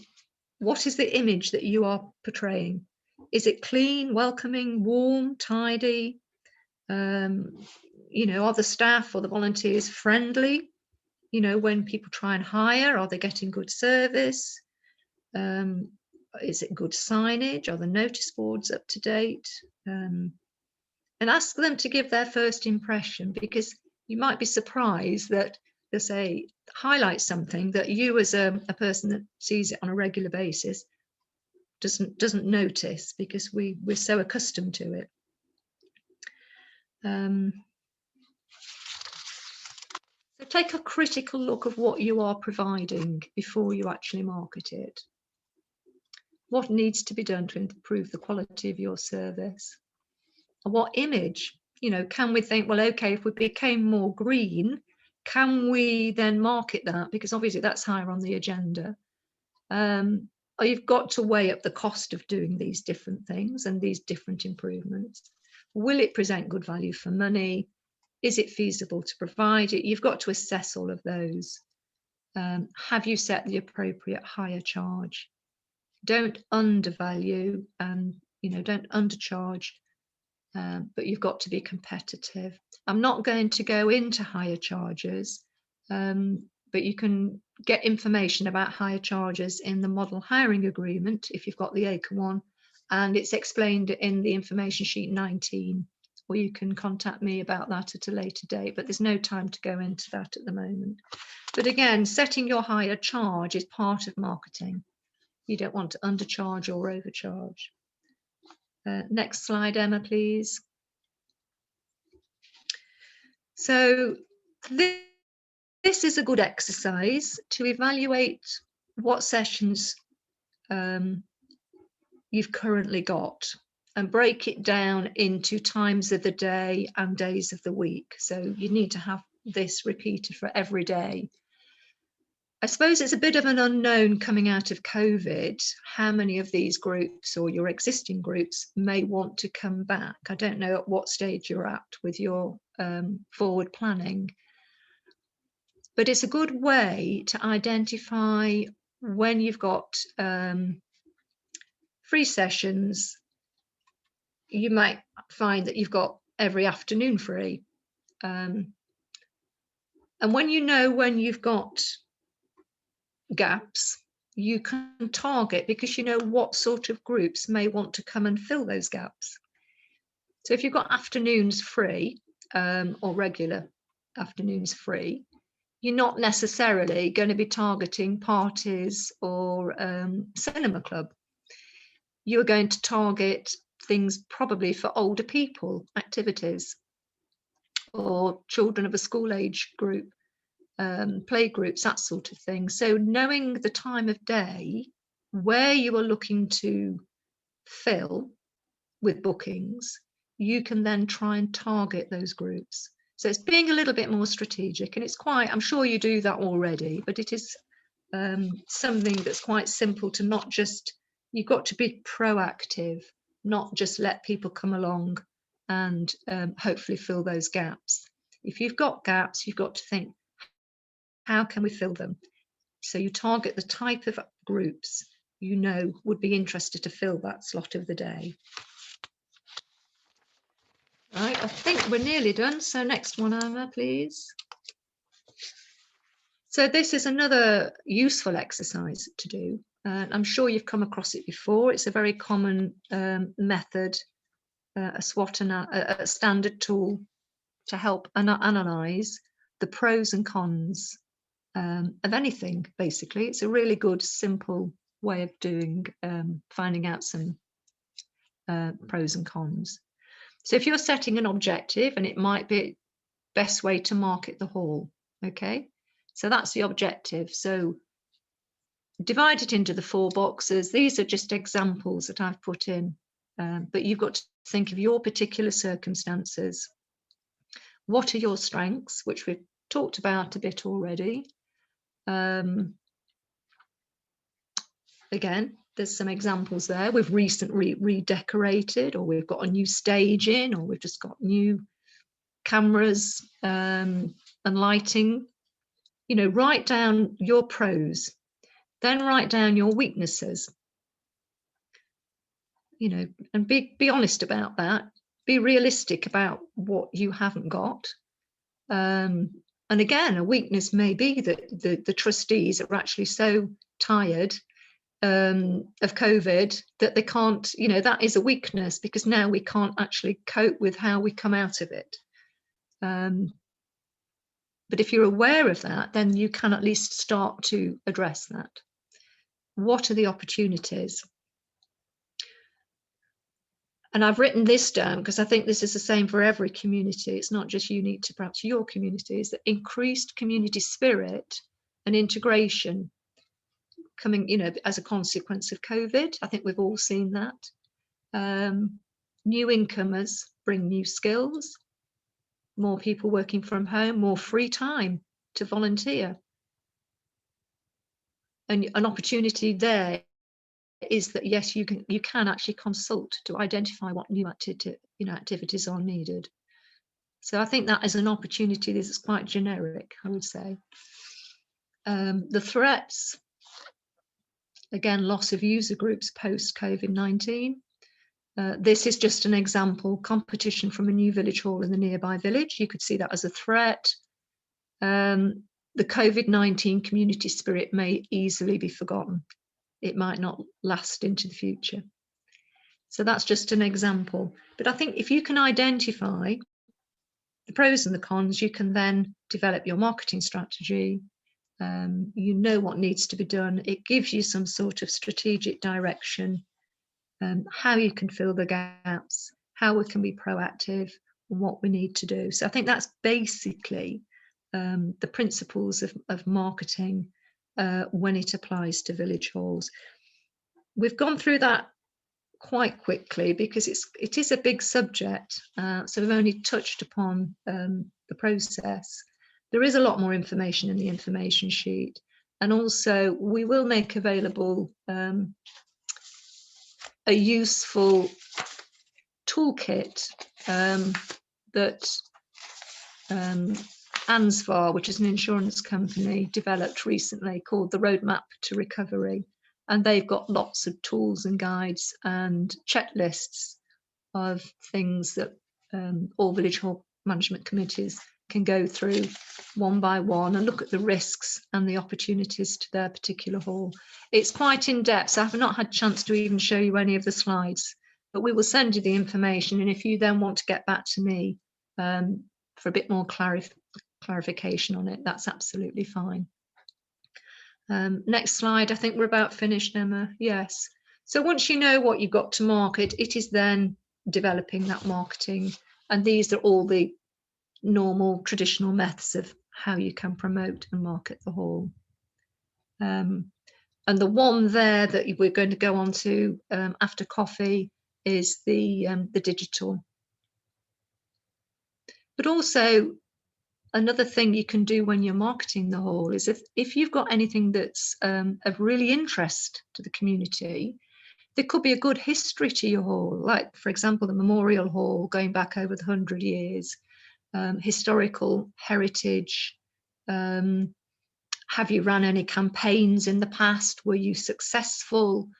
what is the image that you are portraying? Is it clean, welcoming, warm, tidy? You know, are the staff or the volunteers friendly? You know, when people try and hire, are they getting good service? Is it good signage? Are the notice boards up to date? And ask them to give their first impression, because you might be surprised that they say, highlight something that you as a person that sees it on a regular basis doesn't notice, because we're so accustomed to it. So take a critical look of what you are providing before you actually market it. What needs to be done to improve the quality of your service? And what image? You know, can we think, well, okay, if we became more green, can we then market that? Because obviously that's higher on the agenda. You've got to weigh up the cost of doing these different things and these different improvements. Will it present good value for money? Is it feasible to provide it? You've got to assess all of those. Have you set the appropriate hire charge? Don't undervalue and, you know, don't undercharge, but you've got to be competitive. I'm not going to go into hire charges, but you can get information about hire charges in the model hiring agreement if you've got the ACRE one, and it's explained in the information sheet 19, or you can contact me about that at a later date, but there's no time to go into that at the moment. But again, setting your higher charge is part of marketing. You don't want to undercharge or overcharge. Next slide, Emma, please. So this is a good exercise to evaluate what sessions you've currently got and break it down into times of the day and days of the week. So you need to have this repeated for every day. I suppose it's a bit of an unknown coming out of COVID, how many of these groups or your existing groups may want to come back. I don't know at what stage you're at with your forward planning, but it's a good way to identify when you've got free sessions. You might find that you've got every afternoon free. And when you know when you've got gaps, you can target, because you know what sort of groups may want to come and fill those gaps. So if you've got afternoons free, or regular afternoons free, you're not necessarily going to be targeting parties or cinema club. You're going to target things probably for older people, activities, or children of a school age group, play groups, that sort of thing. So knowing the time of day where you are looking to fill with bookings, you can then try and target those groups. So it's being a little bit more strategic, and it's quite, I'm sure you do that already, but it is something that's quite simple to not just, you've got to be proactive, not just let people come along and hopefully fill those gaps. If you've got gaps, you've got to think, how can we fill them? So you target the type of groups you know would be interested to fill that slot of the day. Right, I think we're nearly done. So next one, Emma, please. So this is another useful exercise to do. I'm sure you've come across it before. It's a very common method, a Swot and a standard tool to help analyze the pros and cons of anything, basically. It's a really good, simple way of doing, finding out some pros and cons. So if you're setting an objective, and it might be best way to market the hall, okay? So that's the objective. So divide it into the 4 boxes. These are just examples that I've put in, but you've got to think of your particular circumstances. What are your strengths, which we've talked about a bit already? Again, there's some examples there. We've recently redecorated, or we've got a new stage in, or we've just got new cameras and lighting. You know, write down your pros, then write down your weaknesses. You know, and be honest about that. Be realistic about what you haven't got. And again, a weakness may be that the trustees are actually so tired of COVID that they can't, you know, that is a weakness, because now we can't actually cope with how we come out of it. But if you're aware of that, then you can at least start to address that. What are the opportunities? And I've written this down because I think this is the same for every community. It's not just unique to perhaps your community. Is that increased community spirit and integration coming, you know, as a consequence of COVID. I think we've all seen that. New incomers bring new skills, more people working from home, more free time to volunteer. And an opportunity there is that, yes, you can actually consult to identify what new activities are needed. So I think that is an opportunity. This is quite generic, I would say. The threats, again, loss of user groups post COVID-19. This is just an example, competition from a new village hall in the nearby village. You could see that as a threat. The COVID-19 community spirit may easily be forgotten. It might not last into the future. So that's just an example. But I think if you can identify the pros and the cons, you can then develop your marketing strategy. You know what needs to be done. It gives you some sort of strategic direction, how you can fill the gaps, how we can be proactive, and what we need to do. So I think that's basically the principles of marketing when it applies to village halls. We've gone through that quite quickly because it is a big subject, so we've only touched upon the process. There is a lot more information in the information sheet, and also we will make available a useful toolkit that ANSVAR, which is an insurance company, developed recently, called the Roadmap to Recovery. And they've got lots of tools and guides and checklists of things that all village hall management committees can go through one by one and look at the risks and the opportunities to their particular hall. It's quite in depth, so I've not had a chance to even show you any of the slides, but we will send you the information. And if you then want to get back to me for a bit more clarification on it, that's absolutely fine. Next slide. I think we're about finished, Emma. Yes. So once you know what you've got to market, it is then developing that marketing. And these are all the normal traditional methods of how you can promote and market the hall. And the one there that we're going to go on to after coffee is the digital. But also, another thing you can do when you're marketing the hall is if you've got anything that's of really interest to the community, there could be a good history to your hall, like, for example, the Memorial Hall going back over the 100 years, historical heritage. Have you run any campaigns in the past? Were you successful?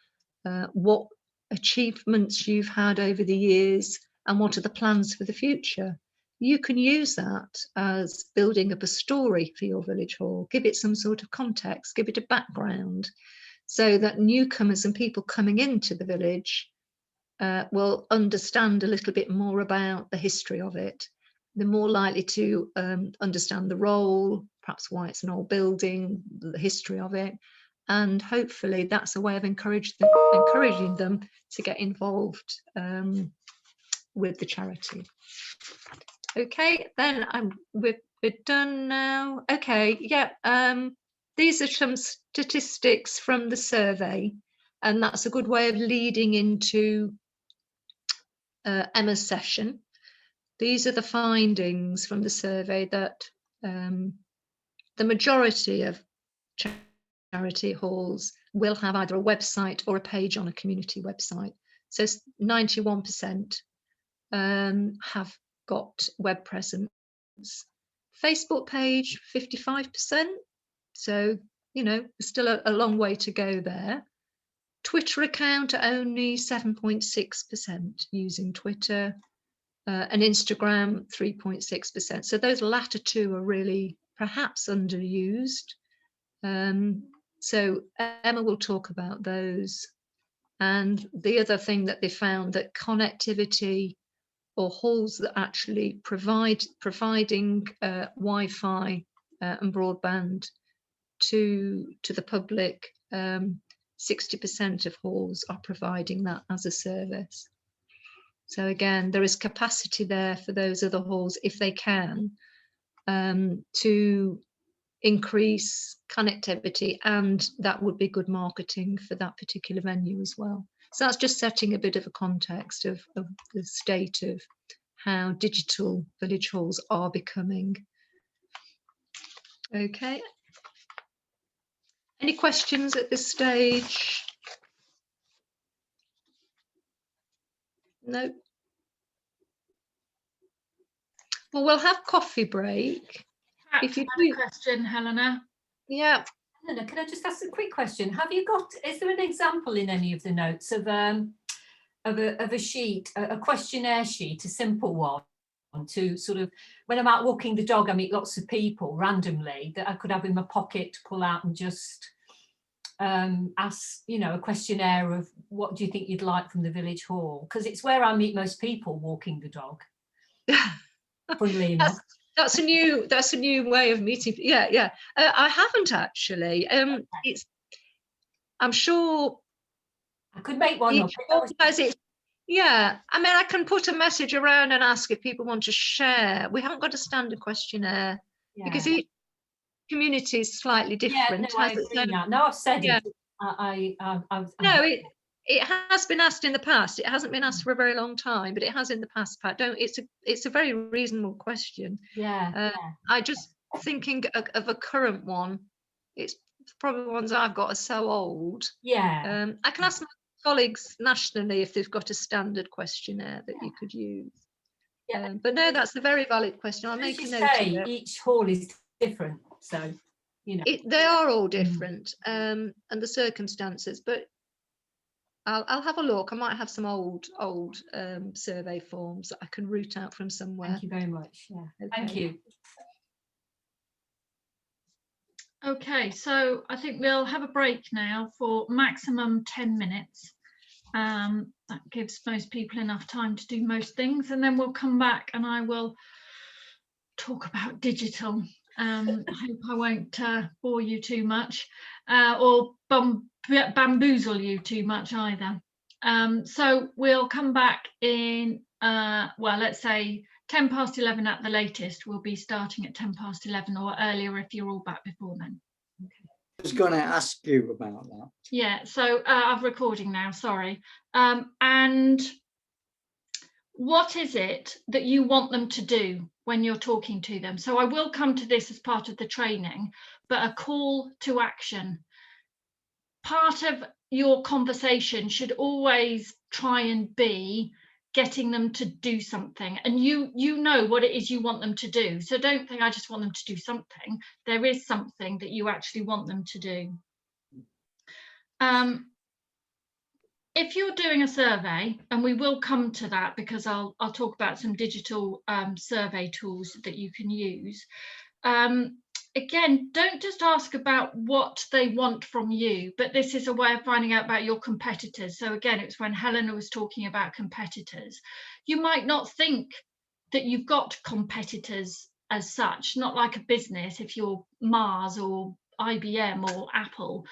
What achievements you've had over the years, and what are the plans for the future? You can use that as building up a story for your village hall. Give it some sort of context, give it a background, so that newcomers and people coming into the village will understand a little bit more about the history of it. They're more likely to understand the role, perhaps why it's an old building, the history of it, and hopefully that's a way of encouraging them to get involved with the charity. Okay, then we're done now. Okay, yeah, these are some statistics from the survey, and that's a good way of leading into Emma's session. These are the findings from the survey that the majority of charity halls will have either a website or a page on a community website. So 91% have got web presence. Facebook page, 55%. So, you know, there's still a long way to go there. Twitter account, only 7.6% using Twitter. And Instagram, 3.6%. So those latter two are really perhaps underused. So Emma will talk about those. And the other thing that they found, that connectivity or halls that actually providing Wi-Fi and broadband to the public, 60% of halls are providing that as a service. So again, there is capacity there for those other halls, if they can, to increase connectivity, and that would be good marketing for that particular venue as well. So that's just setting a bit of a context of the state of how digital village halls are becoming. Okay. Any questions at this stage? No. Well, we'll have coffee break. If you have a question, Helena. Yeah. Helena, can I just ask a quick question? Is there an example in any of the notes of a sheet, a questionnaire sheet, a simple one, to sort of, when I'm out walking the dog, I meet lots of people randomly, that I could have in my pocket to pull out and just ask, you know, a questionnaire of what do you think you'd like from the village hall, because it's where I meet most people walking the dog. Funnily enough. That's a new way of meeting. Yeah. I haven't actually. I'm sure I could make one up. Yeah, I mean, I can put a message around and ask if people want to share. We haven't got a standard questionnaire because each community is slightly different. Yeah, no, I agree now. No, I've said it. No, it has been asked in the past. It hasn't been asked for a very long time, but it has in the past, Pat. It's a very reasonable question. I just thinking of a current one. It's probably the ones I've got are so old. I can ask my colleagues nationally if they've got a standard questionnaire that you could use. But no, that's a very valid question. I'll make a note of it. Each hall is different, so you know they are all different, and the circumstances. But I'll have a look. I might have some old survey forms that I can root out from somewhere. Thank you very much. Yeah, okay. Thank you. Okay, so I think we'll have a break now for maximum 10 minutes. That gives most people enough time to do most things, and then we'll come back and I will talk about digital. I hope I won't bore you too much or bamboozle you too much either. So we'll come back in, well, let's say 10 past 11 at the latest. We'll be starting at 10 past 11 or earlier if you're all back before then. Okay. I was going to ask you about that. Yeah, so I'm recording now, sorry. And what is it that you want them to do when you're talking to them? So I will come to this as part of the training, but a call to action. Part of your conversation should always try and be getting them to do something, and you know what it is you want them to do. So don't think I just want them to do something. There is something that you actually want them to do. If you're doing a survey, and we will come to that because I'll talk about some digital survey tools that you can use. Again, don't just ask about what they want from you, but this is a way of finding out about your competitors. So again, it's when Helena was talking about competitors. You might not think that you've got competitors as such, not like a business if you're Mars or IBM or Apple.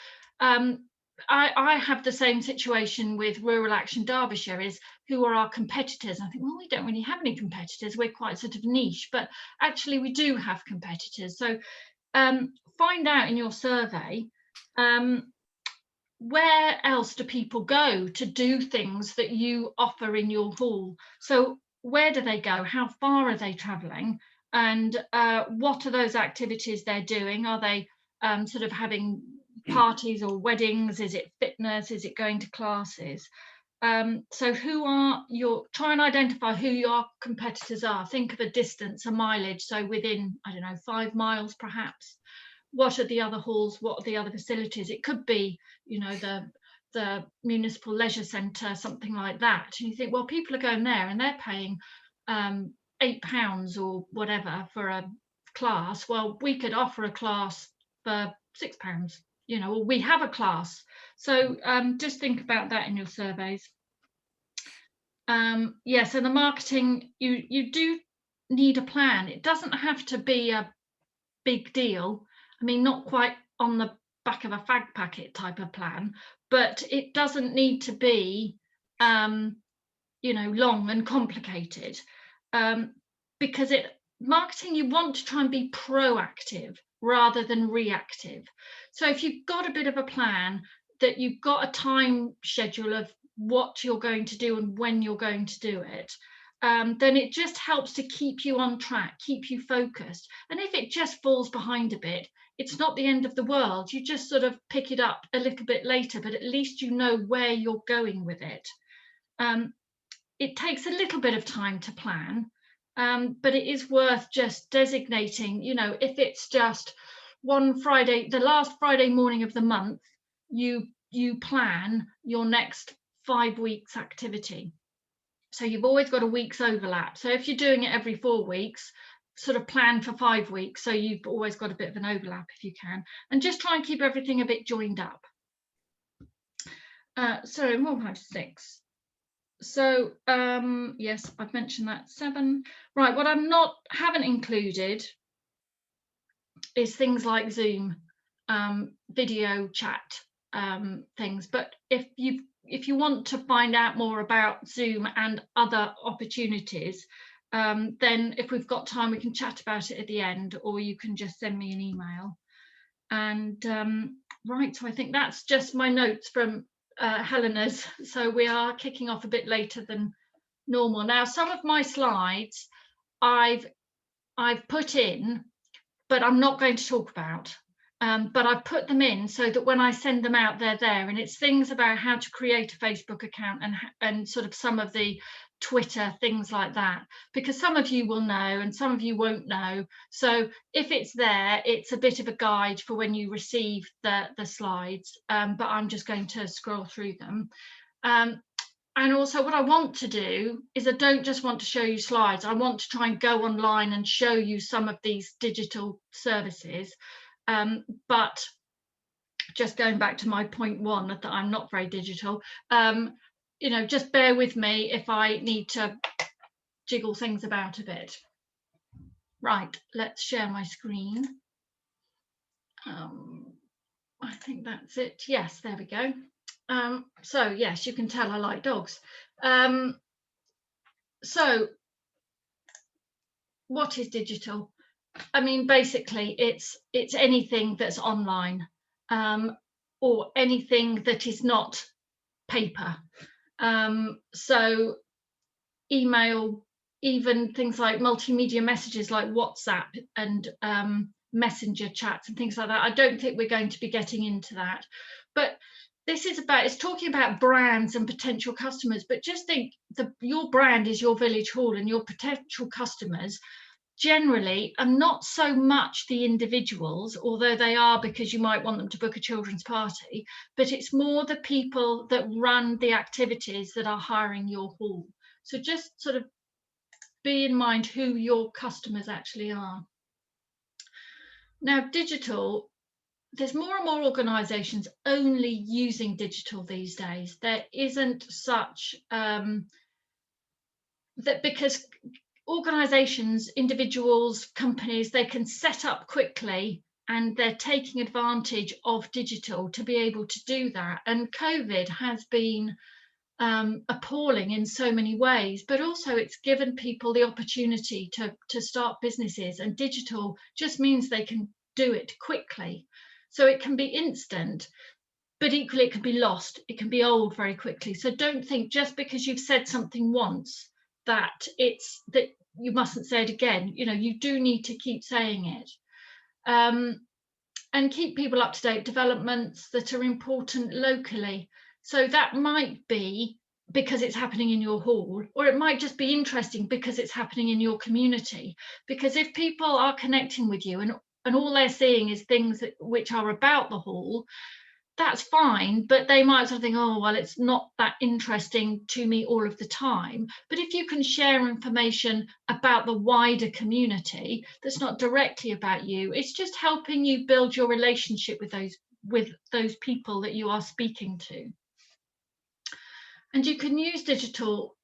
I have the same situation with Rural Action Derbyshire, is who are our competitors. I think, well, we don't really have any competitors. We're quite sort of niche, but actually we do have competitors. So find out in your survey, where else do people go to do things that you offer in your hall? So where do they go? How far are they travelling? And what are those activities they're doing? Are they sort of having parties or weddings? Is it fitness? Is it going to classes? So who are your, try and identify who your competitors are. Think of a distance, a mileage, so within, I don't know, 5 miles perhaps. What are the other halls? What are the other facilities? It could be, you know, the municipal leisure centre, something like that. And you think, well, people are going there and they're paying £8 or whatever for a class. Well, we could offer a class for £6. You know, or we have a class. So just think about that in your surveys. Yeah, so the marketing, you do need a plan. It doesn't have to be a big deal. I mean, not quite on the back of a fag packet type of plan, but it doesn't need to be, you know, long and complicated, because marketing, you want to try and be proactive rather than reactive. So if you've got a bit of a plan, that you've got a time schedule of what you're going to do and when you're going to do it, then it just helps to keep you on track, keep you focused. And if it just falls behind a bit, it's not the end of the world. You just sort of pick it up a little bit later, but at least you know where you're going with it. It takes a little bit of time to plan, but it is worth just designating, you know, if it's just one Friday, the last Friday morning of the month, you plan your next 5 weeks activity. So you've always got a week's overlap. So if you're doing it every 4 weeks, sort of plan for 5 weeks. So you've always got a bit of an overlap if you can, and just try and keep everything a bit joined up. Sorry, 156. So yes, I've mentioned that. 7. Right, what haven't included is things like Zoom, video chat things. But if you want to find out more about Zoom and other opportunities, then if we've got time, we can chat about it at the end, or you can just send me an email. And right, so I think that's just my notes from Helena's. So we are kicking off a bit later than normal. Now, some of my slides I've put in, but I'm not going to talk about. But I've put them in so that when I send them out, they're there. And it's things about how to create a Facebook account and sort of some of the Twitter, things like that, because some of you will know and some of you won't know. So if it's there, it's a bit of a guide for when you receive the slides, but I'm just going to scroll through them. And also what I want to do is I don't just want to show you slides. I want to try and go online and show you some of these digital services. But just going back to my point 1, that I'm not very digital, you know, just bear with me if I need to jiggle things about a bit. Right, let's share my screen. I think that's it. Yes, there we go. So yes, you can tell I like dogs. So what is digital? I mean, basically it's anything that's online, or anything that is not paper. So email, even things like multimedia messages like WhatsApp and messenger chats and things like that. I don't think we're going to be getting into that, but this is it's talking about brands and potential customers. But just think, your brand is your village hall, and your potential customers generally are not so much the individuals, although they are, because you might want them to book a children's party, but it's more the people that run the activities that are hiring your hall. So just sort of be in mind who your customers actually are. Now, digital, there's more and more organisations only using digital these days. There isn't such that, because organisations, individuals, companies, they can set up quickly, and they're taking advantage of digital to be able to do that. And COVID has been appalling in so many ways, but also it's given people the opportunity to start businesses, and digital just means they can do it quickly. So it can be instant, but equally it can be lost. It can be old very quickly. So don't think just because you've said something once that you mustn't say it again. You know, you do need to keep saying it, and keep people up to date developments that are important locally. So that might be because it's happening in your hall, or it might just be interesting because it's happening in your community. Because if people are connecting with you and all they're seeing is things which are about the hall, that's fine, but they might sort of think, oh, well, it's not that interesting to me all of the time. But if you can share information about the wider community that's not directly about you, it's just helping you build your relationship with those people that you are speaking to. And you can use digital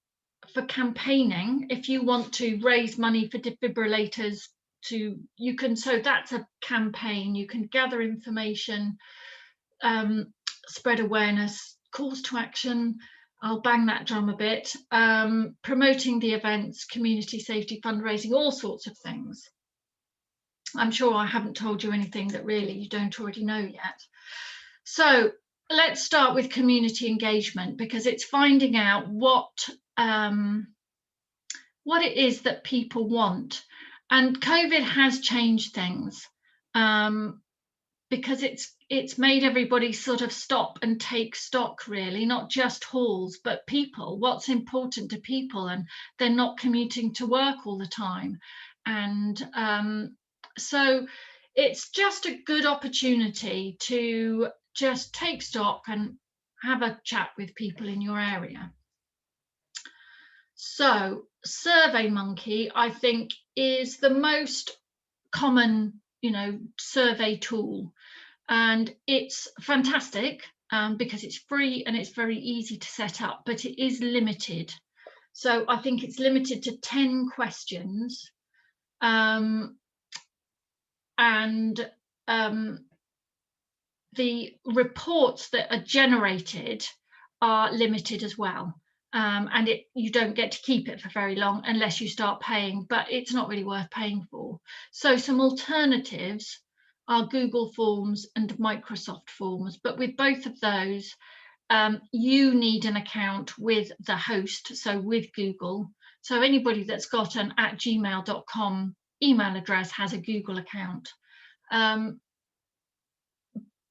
for campaigning. If you want to raise money for defibrillators, so that's a campaign. You can gather information, spread awareness, calls to action. I'll bang that drum a bit. Promoting the events, community safety, fundraising, all sorts of things. I'm sure I haven't told you anything that really you don't already know yet. So let's start with community engagement, because it's finding out what it is that people want. And COVID has changed things, because it's made everybody sort of stop and take stock, really, not just halls, but people, what's important to people, and they're not commuting to work all the time. And so it's just a good opportunity to just take stock and have a chat with people in your area. So Surveymonkey, I think, is the most common, survey tool, and it's fantastic. because it's free and it's very easy to set up, but it is limited. So I think it's limited to 10 questions. The reports that are generated are limited as well. And you don't get to keep it for very long unless you start paying, but it's not really worth paying for. So some alternatives are Google Forms and Microsoft Forms, but with both of those, you need an account with the host, so with Google. So anybody that's got an @gmail.com email address has a Google account.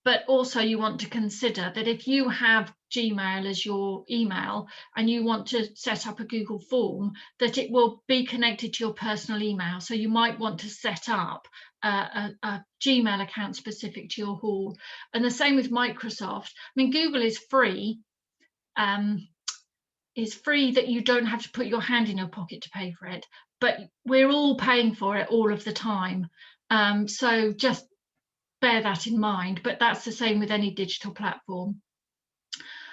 But also you want to consider that if you have Gmail as your email and you want to set up a Google form, that it will be connected to your personal email. So you might want to set up a Gmail account specific to your hall. And the same with Microsoft. I mean, Google is free. Is free that you don't have to put your hand in your pocket to pay for it. But we're all paying for it all of the time. So just bear that in mind, but that's the same with any digital platform.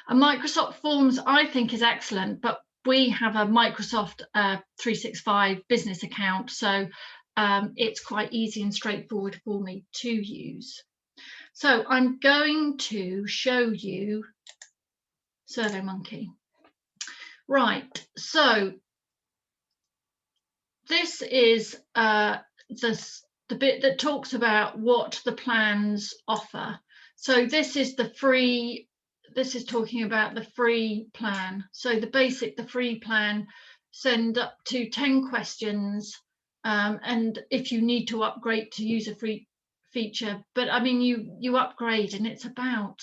And Microsoft Forms, I think, is excellent, but we have a Microsoft 365 business account, so it's quite easy and straightforward for me to use. So I'm going to show you Surveymonkey. Right, so this is the bit that talks about what the plans offer. So this is the free, this is talking about the free plan. So the basic, the free plan, send up to 10 questions. And if you need to upgrade to use a free feature, but I mean, you upgrade and it's about,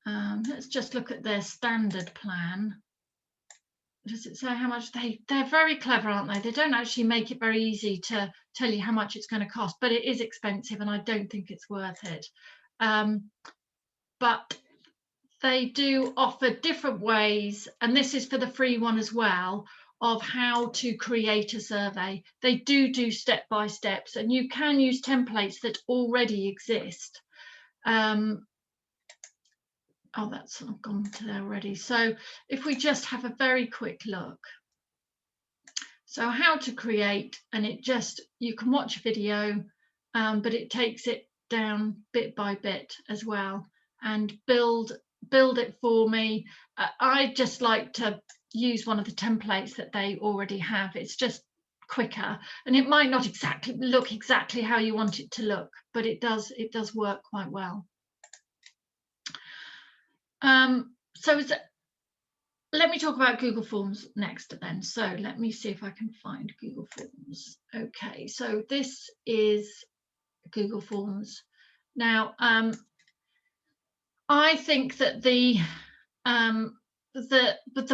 let's just look at their standard plan. Does it say how much they're very clever, aren't they? They don't actually make it very easy to tell you how much it's going to cost, but it is expensive and I don't think it's worth it. But they do offer different ways, and this is for the free one as well, of how to create a survey. They do step-by-steps, and you can use templates that already exist. Oh, that's, I've gone to there already. So if we just have a very quick look. So how to create, and it just, you can watch a video, but it takes it down bit by bit as well, and build it for me. I just like to use one of the templates that they already have. It's just quicker, and it might not exactly look exactly how you want it to look, but it does work quite well. Let me talk about Google Forms next then. So let me see if I can find Google Forms. Okay, so this is Google Forms. Now, I think that the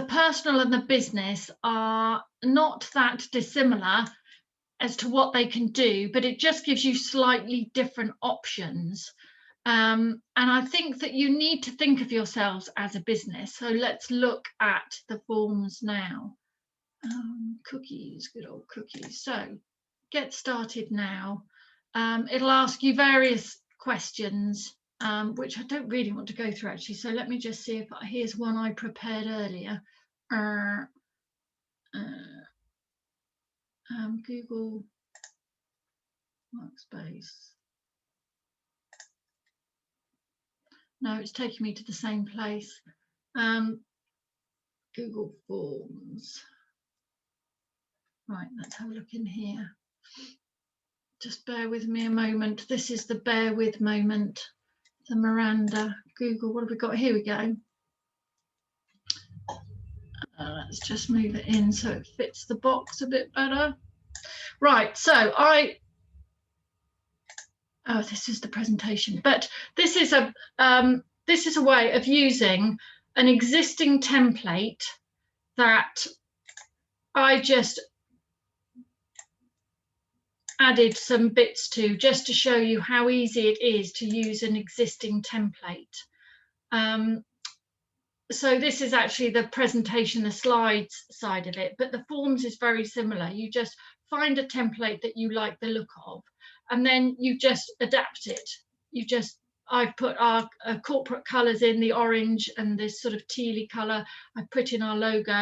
personal and the business are not that dissimilar as to what they can do, but it just gives you slightly different options. And I think that you need to think of yourselves as a business. So let's look at the forms now. Cookies, good old cookies. So get started now. It'll ask you various questions, which I don't really want to go through actually. So let me just see if here's one I prepared earlier. Google Workspace. No, it's taking me to the same place. Google Forms. Right, let's have a look in here. Just bear with me a moment. This is the bear with moment. The Miranda. Google, what have we got? Here we go. Let's just move it in so it fits the box a bit better. Right, so oh, this is the presentation, but this is a way of using an existing template that I just added some bits to, just to show you how easy it is to use an existing template. So this is actually the presentation, the slides side of it, but the forms is very similar. You just find a template that you like the look of, and then you just adapt it. You just I've put our corporate colours in, the orange and this sort of tealy colour. I've put in our logo,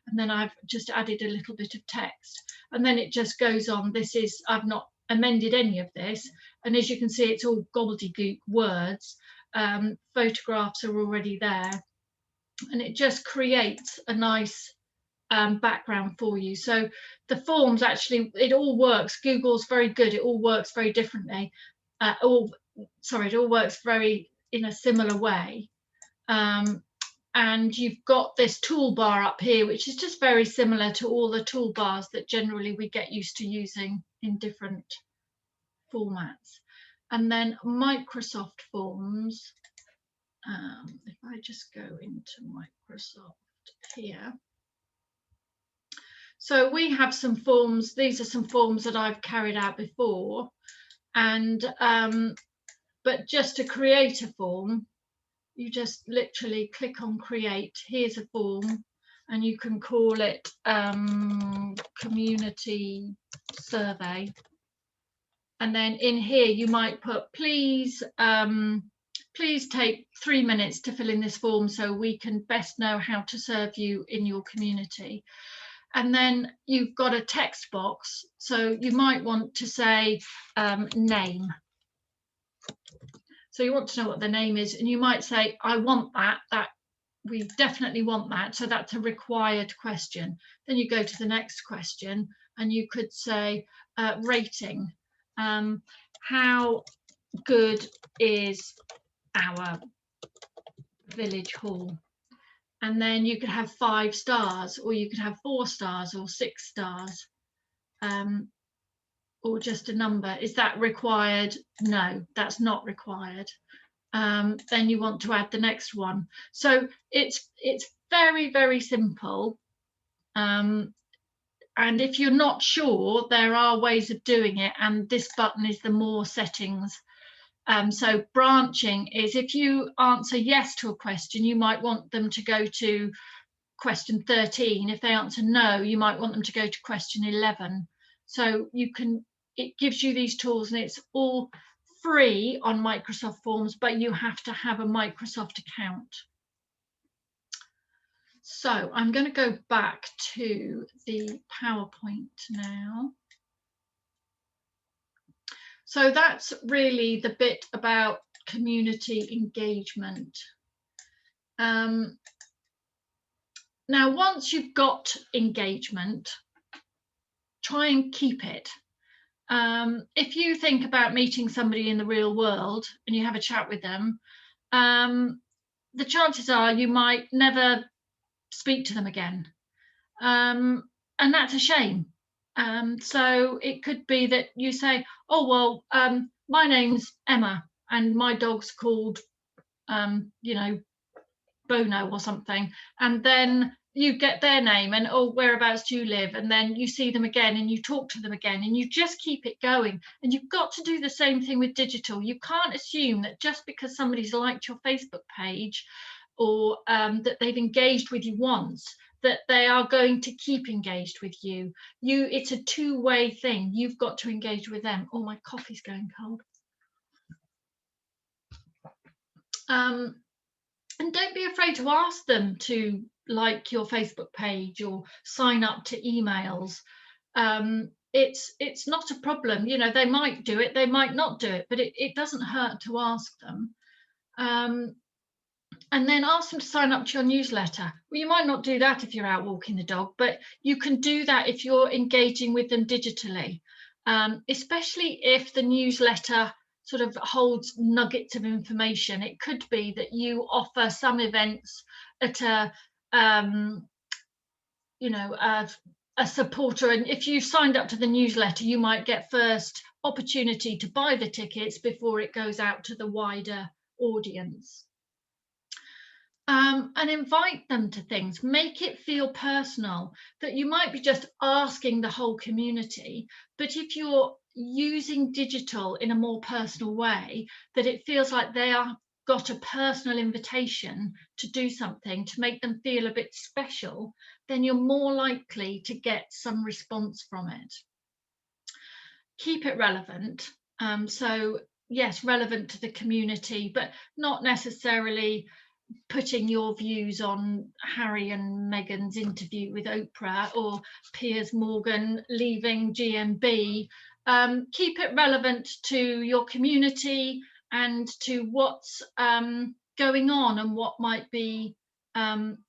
and then I've just added a little bit of text, and then it just goes on. This is, I've not amended any of this, and as you can see, it's all gobbledygook words. Photographs are already there, and it just creates a nice background for you. So the forms, actually, it all works. Google's very good. It all works very differently. It all works very in a similar way. And you've got this toolbar up here, which is just very similar to all the toolbars that generally we get used to using in different formats. And then Microsoft Forms, if I just go into Microsoft here. So we have some forms. These are some forms that I've carried out before, and but just to create a form, you just literally click on create. Here's a form, and you can call it community survey. And then in here you might put, please take 3 minutes to fill in this form so we can best know how to serve you in your community. And then you've got a text box, so you might want to say name. So you want to know what the name is, and you might say, I want that, we definitely want that, so that's a required question. Then you go to the next question, and you could say rating. How good is our village hall? And then you could have 5 stars, or you could have 4 stars or 6 stars, or just a number. Is that required? No, that's not required. Then you want to add the next one. So it's very, very simple. And if you're not sure, there are ways of doing it, and this button is the more settings. So branching is, if you answer yes to a question, you might want them to go to question 13. If they answer no, you might want them to go to question 11. So you can, it gives you these tools, and it's all free on Microsoft Forms, but you have to have a Microsoft account. So I'm going to go back to the PowerPoint now. So that's really the bit about community engagement. Now, once you've got engagement, try and keep it. If you think about meeting somebody in the real world and you have a chat with them, the chances are you might never speak to them again. And that's a shame. So it could be that you say, oh, well, my name's Emma and my dog's called, you know, Bono or something. And then you get their name and, oh, whereabouts do you live? And then you see them again and you talk to them again, and you just keep it going. And you've got to do the same thing with digital. You can't assume that just because somebody's liked your Facebook page or that they've engaged with you once, that they are going to keep engaged with you. It's a two-way thing. You've got to engage with them. Oh, my coffee's going cold. And don't be afraid to ask them to like your Facebook page or sign up to emails. It's not a problem. You know, they might do it, they might not do it, but it doesn't hurt to ask them. And then ask them to sign up to your newsletter. Well, you might not do that if you're out walking the dog, but you can do that if you're engaging with them digitally, especially if the newsletter sort of holds nuggets of information. It could be that you offer some events at a, you know, a supporter, and if you signed up to the newsletter, you might get first opportunity to buy the tickets before it goes out to the wider audience. And invite them to things, make it feel personal, that you might be just asking the whole community, but if you're using digital in a more personal way, that it feels like they are got a personal invitation to do something to make them feel a bit special, then you're more likely to get some response from it. Keep it relevant. So yes, relevant to the community, but not necessarily putting your views on Harry and Meghan's interview with Oprah, or Piers Morgan leaving GMB. Keep it relevant to your community and to what's going on and what might be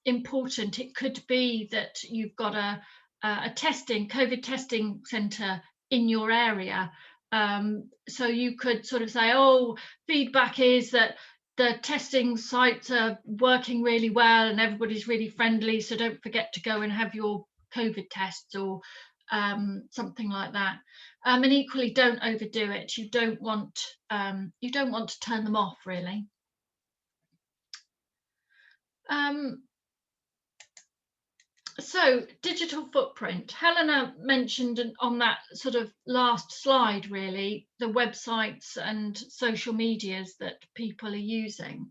important. It could be that you've got a COVID testing centre in your area. So you could sort of say, oh, feedback is that the testing sites are working really well and everybody's really friendly, so don't forget to go and have your COVID tests, or something like that. And equally, don't overdo it. You don't want to turn them off, really. So digital footprint. Helena mentioned on that sort of last slide, really, the websites and social medias that people are using.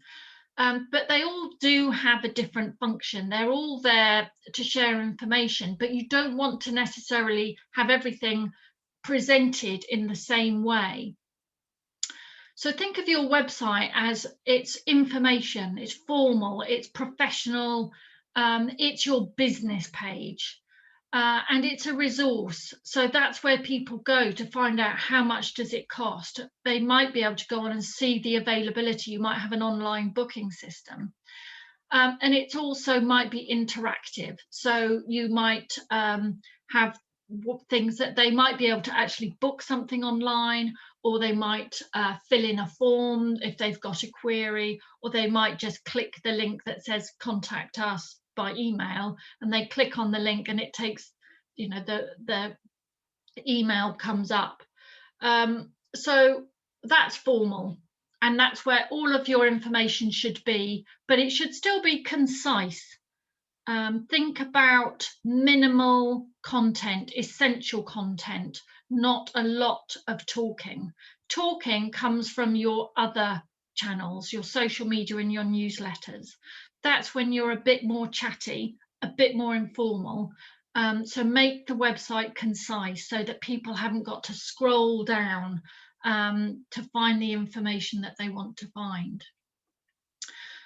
But they all do have a different function. They're all there to share information, but you don't want to necessarily have everything presented in the same way. So think of your website as it's information, it's formal, it's professional, it's your business page, and it's a resource. So that's where people go to find out how much does it cost. They might be able to go on and see the availability. You might have an online booking system. And it also might be interactive. So you might have things that they might be able to actually book something online, or they might fill in a form if they've got a query, or they might just click the link that says contact us by email, and they click on the link and it takes, you know, the email comes up. So that's formal, and that's where all of your information should be, but it should still be concise. Think about minimal content, essential content, not a lot of talking. Talking comes from your other channels, your social media and your newsletters. That's when you're a bit more chatty, a bit more informal. So make the website concise so that people haven't got to scroll down to find the information that they want to find.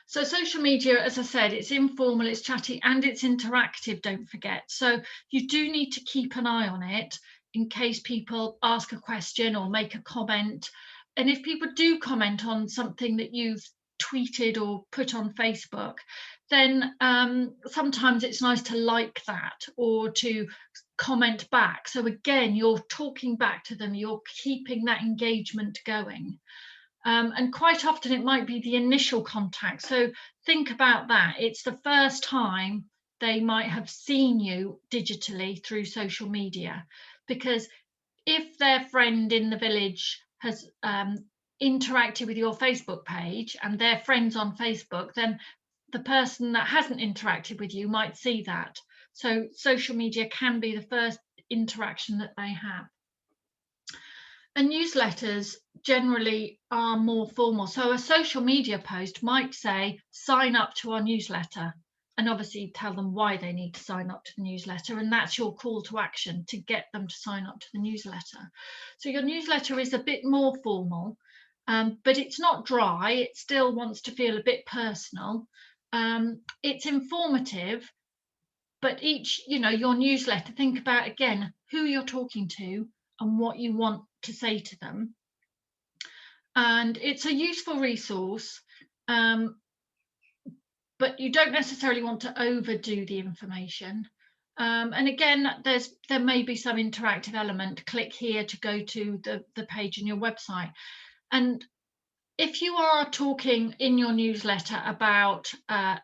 So social media, as I said, it's informal, it's chatty, and it's interactive, don't forget. So you do need to keep an eye on it in case people ask a question or make a comment. And if people do comment on something that you've tweeted or put on Facebook, then sometimes it's nice to like that or to comment back. So again, you're talking back to them, you're keeping that engagement going. And quite often it might be the initial contact. So think about that. It's the first time they might have seen you digitally through social media, because if their friend in the village has interacted with your Facebook page and they're friends on Facebook, then the person that hasn't interacted with you might see that. So social media can be the first interaction that they have. And newsletters generally are more formal. So a social media post might say, sign up to our newsletter, and obviously tell them why they need to sign up to the newsletter. And that's your call to action to get them to sign up to the newsletter. So your newsletter is a bit more formal, but it's not dry. It still wants to feel a bit personal. It's informative, but each, you know, your newsletter, think about again who you're talking to and what you want to say to them. And it's a useful resource, but you don't necessarily want to overdo the information. And again, there may be some interactive element. Click here to go to the page in your website. And if you are talking in your newsletter about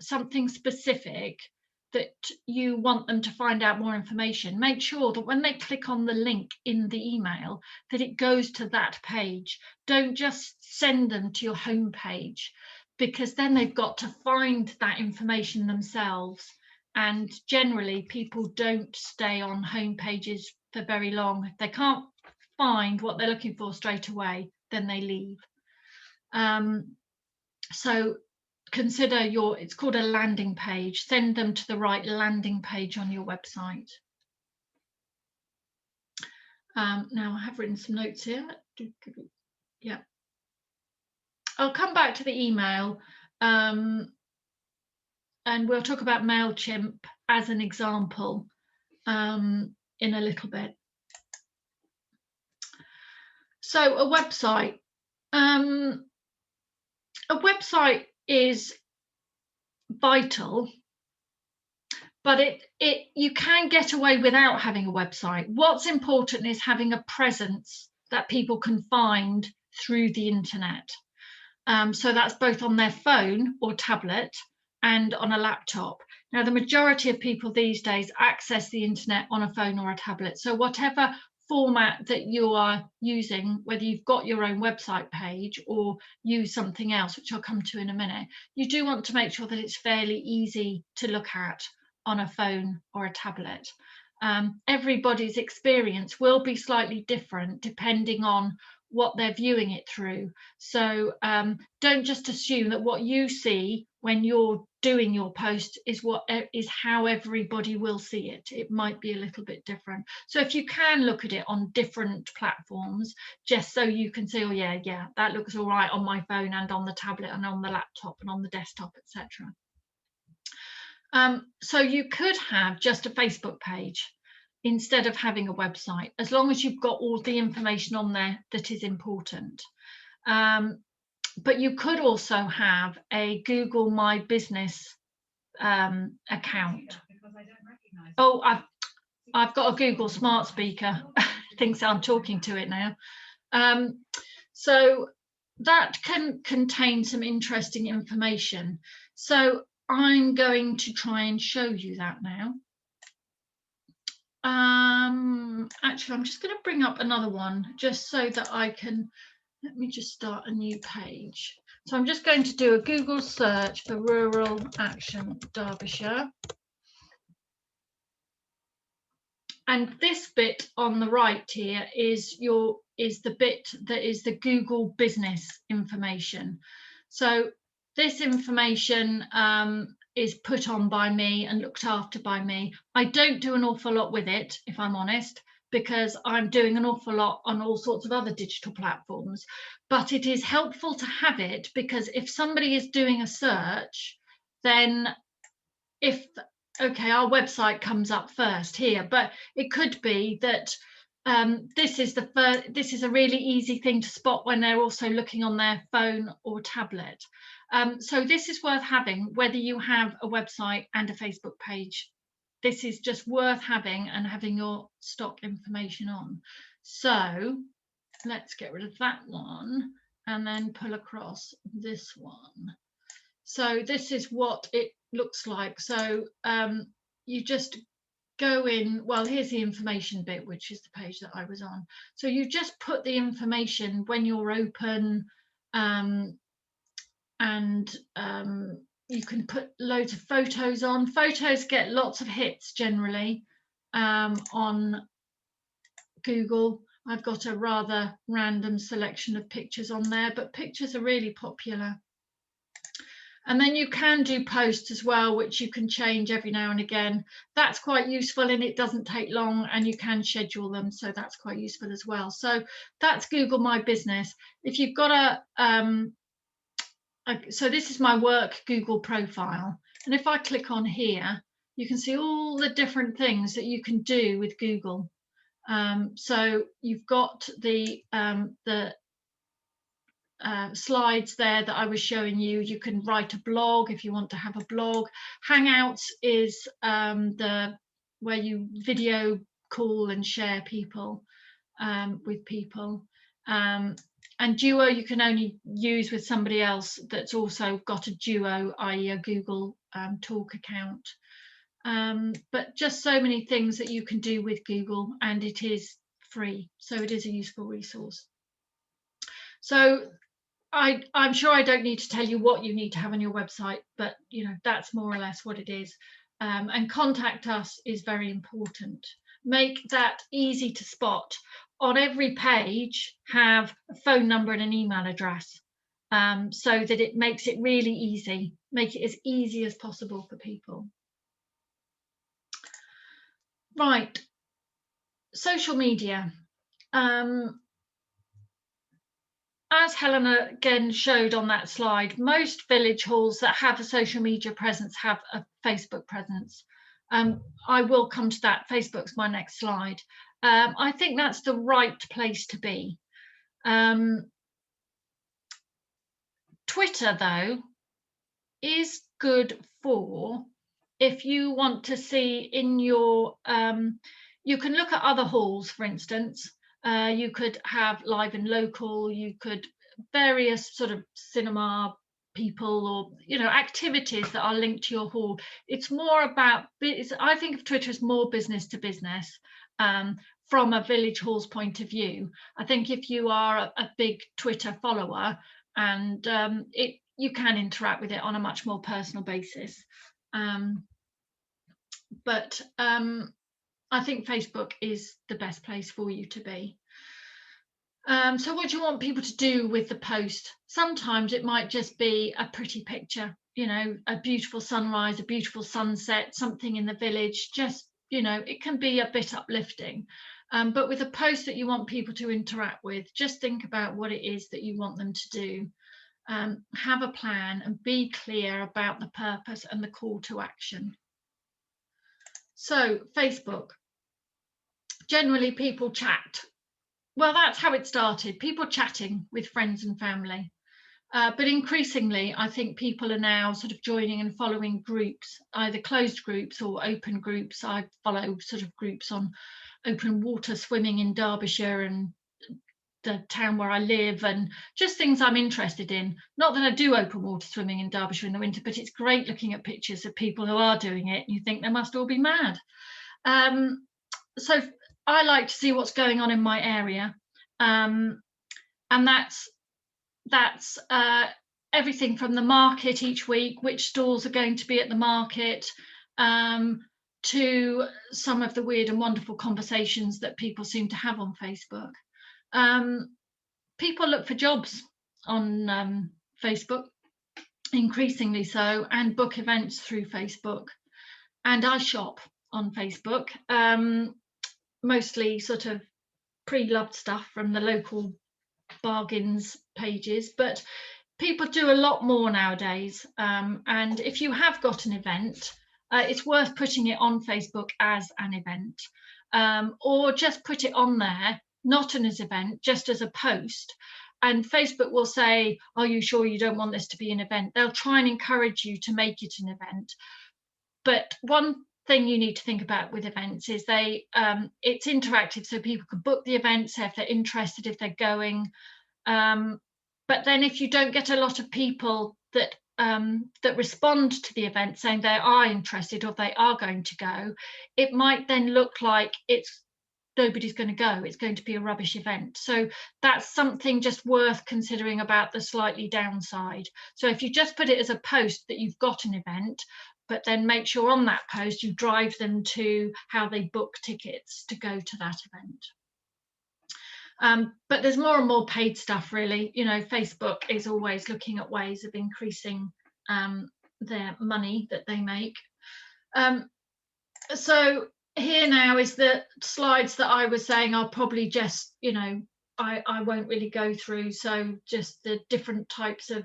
something specific that you want them to find out more information, make sure that when they click on the link in the email, that it goes to that page. Don't just send them to your home page, because then they've got to find that information themselves. And generally, people don't stay on home pages for very long. If they can't find what they're looking for straight away, then they leave. So consider it's called a landing page. Send them to the right landing page on your website. Now I have written some notes here. Yeah. I'll come back to the email, and we'll talk about Mailchimp as an example in a little bit. So a website. A website is vital, but you can get away without having a website. What's important is having a presence that people can find through the internet. So that's both on their phone or tablet and on a laptop. Now, the majority of people these days access the internet on a phone or a tablet. So whatever format that you are using, whether you've got your own website page or use something else, which I'll come to in a minute, you do want to make sure that it's fairly easy to look at on a phone or a tablet. Everybody's experience will be slightly different depending on what they're viewing it through. So don't just assume that what you see when you're doing your post is how everybody will see it. It might be a little bit different. So if you can look at it on different platforms, just so you can say, oh yeah, that looks all right on my phone and on the tablet and on the laptop and on the desktop, etc. So you could have just a Facebook page instead of having a website, as long as you've got all the information on there that is important. But you could also have a Google My Business account. Oh, I've got a Google smart speaker. Thinks I'm talking to it now. So that can contain some interesting information. So I'm going to try and show you that now. Actually, I'm just going to bring up another one just so that I can, let me just start a new page. So I'm just going to do a Google search for Rural Action Derbyshire. And this bit on the right here is the bit that is the Google business information. So this information is put on by me and looked after by me. I don't do an awful lot with it, if I'm honest, because I'm doing an awful lot on all sorts of other digital platforms. But it is helpful to have it, because if somebody is doing a search, then okay, our website comes up first here, but it could be that this is a really easy thing to spot when they're also looking on their phone or tablet. So this is worth having, whether you have a website and a Facebook page. This is just worth having and having your stock information on. So let's get rid of that one and then pull across this one. So this is what it looks like. So you just go in, well, here's the information bit, which is the page that I was on. So you just put the information when you're open, and you can put loads of photos on. Photos get lots of hits generally on Google. I've got a rather random selection of pictures on there, but pictures are really popular. And then you can do posts as well, which you can change every now and again. That's quite useful, and it doesn't take long, and you can schedule them, so that's quite useful as well. So that's Google My Business. If you've got so this is my work Google profile, and if I click on here, you can see all the different things that you can do with Google. So you've got the slides there that I was showing you. You can write a blog if you want to have a blog. Hangouts is where you video call and share people with people. And Duo you can only use with somebody else that's also got a Duo, i.e. a Google Talk account. But just so many things that you can do with Google, and it is free, so it is a useful resource. So I'm sure I don't need to tell you what you need to have on your website, but that's more or less what it is. And contact us is very important. Make that easy to spot. On every page, have a phone number and an email address, so that it makes it really easy. Make it as easy as possible for people. Right, social media. as Helena again showed on that slide, most village halls that have a social media presence have a Facebook presence. I will come to that. Facebook's my next slide. I think that's the right place to be. Twitter, though, is good for if you want to see in your, you can look at other halls, for instance. You could have live and local, you could various sort of cinema people, or activities that are linked to your hall. It's more about, I think of Twitter as more business to business from a village hall's point of view. I think if you are a big Twitter follower, and you can interact with it on a much more personal basis, but I think Facebook is the best place for you to be. So what do you want people to do with the post? Sometimes it might just be a pretty picture, a beautiful sunrise, a beautiful sunset, something in the village, just, it can be a bit uplifting. But with a post that you want people to interact with, just think about what it is that you want them to do. Have a plan and be clear about the purpose and the call to action. So Facebook, generally people chat. Well, that's how it started, people chatting with friends and family. But increasingly, I think people are now sort of joining and following groups, either closed groups or open groups. I follow sort of groups on open water swimming in Derbyshire and the town where I live, and just things I'm interested in. Not that I do open water swimming in Derbyshire in the winter, but it's great looking at pictures of people who are doing it, and you think they must all be mad. So I like to see what's going on in my area, and that's everything from the market each week, which stalls are going to be at the market, to some of the weird and wonderful conversations that people seem to have on Facebook. People look for jobs on Facebook, increasingly so, and book events through Facebook. And I shop on Facebook, mostly sort of pre-loved stuff from the local bargains pages, but people do a lot more nowadays. And if you have got an event, it's worth putting it on Facebook as an event, or just put it on there, not as an event, just as a post. And Facebook will say, are you sure you don't want this to be an event? They'll try and encourage you to make it an event. But one thing you need to think about with events is it's interactive, so people can book the events if they're interested, if they're going. But then if you don't get a lot of people that respond to the event saying they are interested or they are going to go, it might then look like nobody's going to go, it's going to be a rubbish event. So that's something just worth considering about the slightly downside. So if you just put it as a post that you've got an event, but then make sure on that post you drive them to how they book tickets to go to that event. But there's more and more paid stuff, really. Facebook is always looking at ways of increasing their money that they make. So here now is the slides that I was saying I'll probably just, I won't really go through. So just the different types of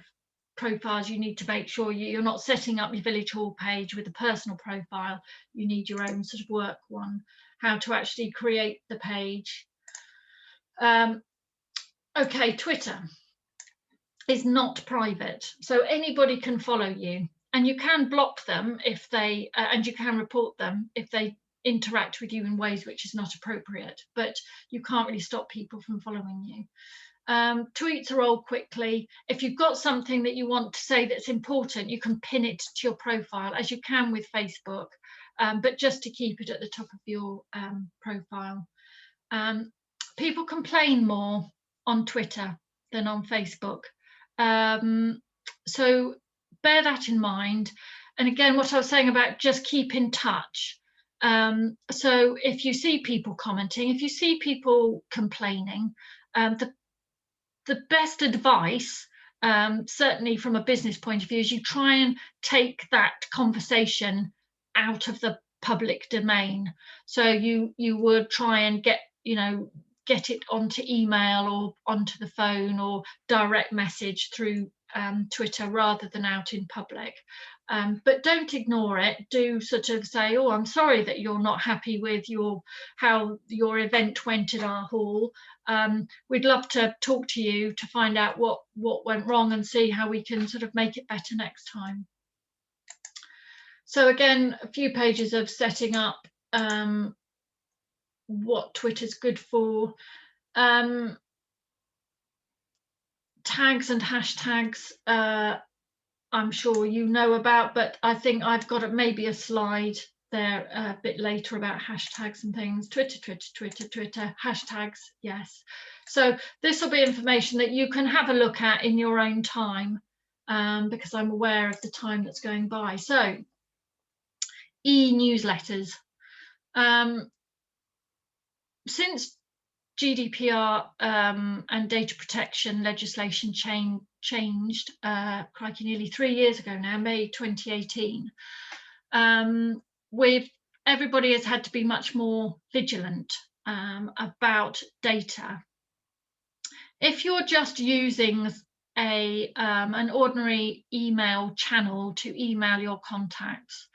profiles you need to make sure you're not setting up your village hall page with a personal profile. You need your own sort of work one, how to actually create the page. Okay, Twitter is not private, so anybody can follow you, and you can block them if they and you can report them if they interact with you in ways which is not appropriate, but you can't really stop people from following you. Tweets are all quickly. If you've got something that you want to say that's important, you can pin it to your profile, as you can with Facebook, but just to keep it at the top of your profile. People complain more on Twitter than on Facebook. So bear that in mind. And again, what I was saying about just keep in touch. So if you see people commenting, if you see people complaining, the best advice, certainly from a business point of view, is you try and take that conversation out of the public domain. So you would try and get, get it onto email or onto the phone or direct message through Twitter rather than out in public. But don't ignore it. Do sort of say, oh, I'm sorry that you're not happy with how your event went at our hall. We'd love to talk to you to find out what went wrong and see how we can sort of make it better next time. So again, a few pages of setting up what Twitter's good for. Tags and hashtags, I'm sure you know about, but I think I've got maybe a slide there a bit later about hashtags and things. Twitter, hashtags, yes. So this will be information that you can have a look at in your own time, because I'm aware of the time that's going by. So e-newsletters. Since GDPR and data protection legislation changed, crikey, nearly 3 years ago now, May 2018, everybody has had to be much more vigilant about data. If you're just using an ordinary email channel to email your contacts,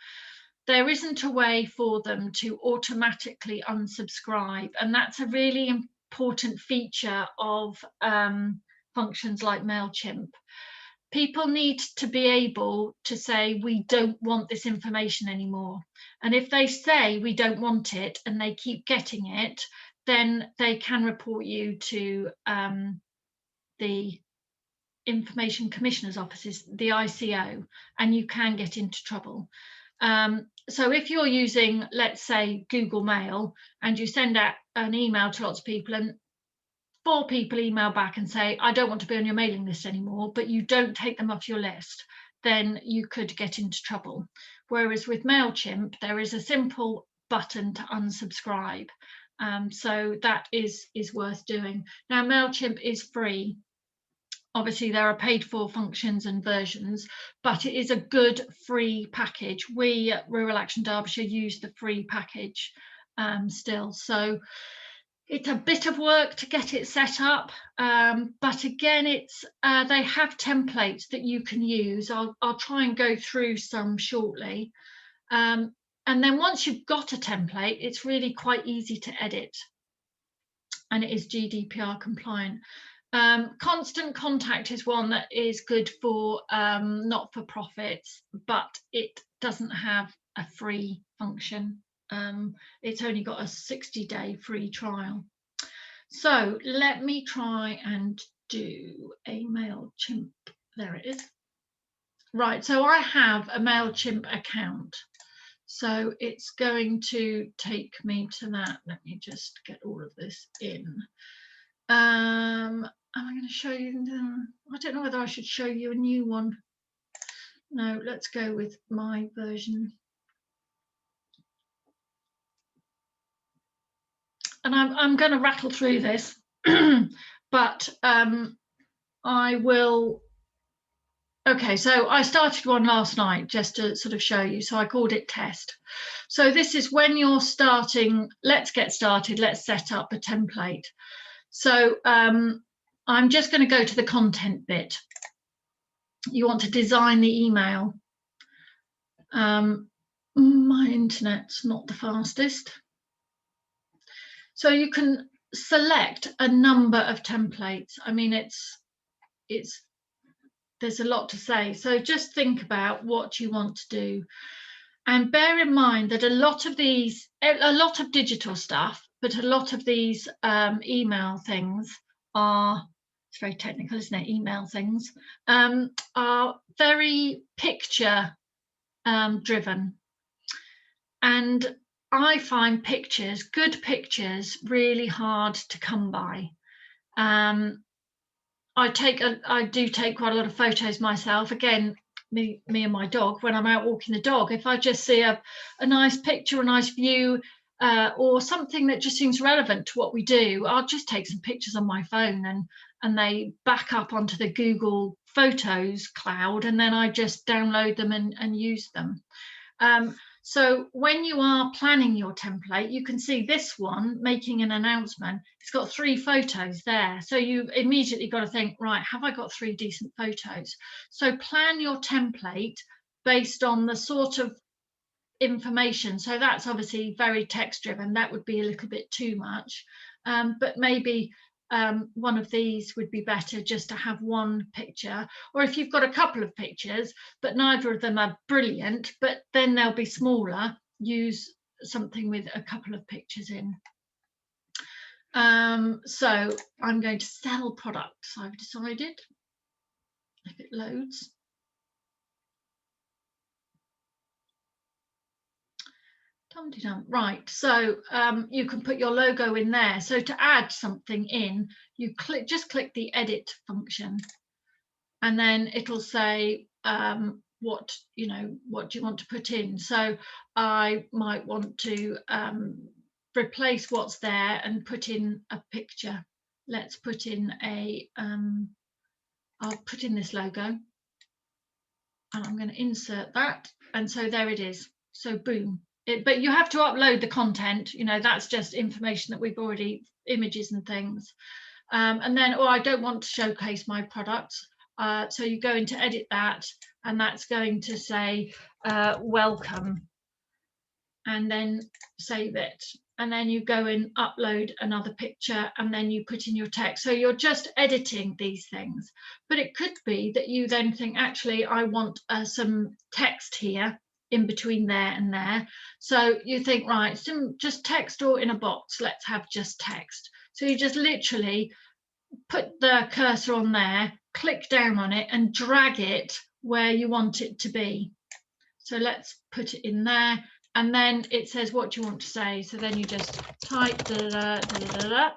there isn't a way for them to automatically unsubscribe, and that's a really important feature of functions like Mailchimp. People need to be able to say, we don't want this information anymore. And if they say we don't want it and they keep getting it, then they can report you to the Information Commissioner's offices, the ICO, and you can get into trouble. So if you're using, let's say, Google Mail, and you send out an email to lots of people and 4 people email back and say, I don't want to be on your mailing list anymore, but you don't take them off your list, then you could get into trouble. Whereas with Mailchimp, there is a simple button to unsubscribe. So that is worth doing. Now, Mailchimp is free. Obviously, there are paid for functions and versions, but it is a good free package. We at Rural Action Derbyshire use the free package still. So it's a bit of work to get it set up, but again, they have templates that you can use. I'll try and go through some shortly. And then once you've got a template, it's really quite easy to edit, and it is GDPR compliant. Constant Contact is one that is good for not-for-profits, but it doesn't have a free function. It's only got a 60-day free trial. So let me try and do a Mailchimp. There it is. Right, so I have a Mailchimp account. So it's going to take me to that. Let me just get all of this in. Am I going to show you? I don't know whether I should show you a new one. No, let's go with my version. And I'm going to rattle through this, but I will. Okay, so I started one last night just to sort of show you. So I called it test. So this is when you're starting. Let's get started. Let's set up a template. So I'm just going to go to the content bit. You want to design the email. My internet's not the fastest. So you can select a number of templates. I mean, there's a lot to say. So just think about what you want to do. And bear in mind that a lot of digital stuff, but a lot of these email things are, it's very technical, isn't it? Email things are very picture driven. And I find good pictures, really hard to come by. I do take quite a lot of photos myself. Again, me and my dog, when I'm out walking the dog, if I just see a nice picture, a nice view, or something that just seems relevant to what we do, I'll just take some pictures on my phone and they back up onto the Google Photos cloud, and then I just download them and use them. So when you are planning your template, you can see this one making an announcement. It's got 3 photos there. So you immediately got to think, right, have I got 3 decent photos? So plan your template based on the sort of information. So that's obviously very text driven. That would be a little bit too much. But maybe one of these would be better, just to have 1 picture. Or if you've got a couple of pictures, but neither of them are brilliant, but then they'll be smaller, use something with a couple of pictures in. So I'm going to sell products, I've decided, if it loads. Right, so you can put your logo in there. So to add something in, you just click the edit function, and then it'll say what do you want to put in. So I might want to replace what's there and put in a picture. Let's put in a I'll put in this logo, and I'm going to insert that, and so there it is. So boom. But you have to upload the content, that's just information that we've already, images and things. And then, I don't want to showcase my products. So you go into edit that, and that's going to say welcome, and then save it. And then you go and upload another picture, and then you put in your text. So you're just editing these things. But it could be that you then think, actually, I want some text here in between there and there. So you think, right, just text or in a box, let's have just text. So you just literally put the cursor on there, click down on it, and drag it where you want it to be. So let's put it in there, and then it says what do you want to say. So then you just type da da da da da da,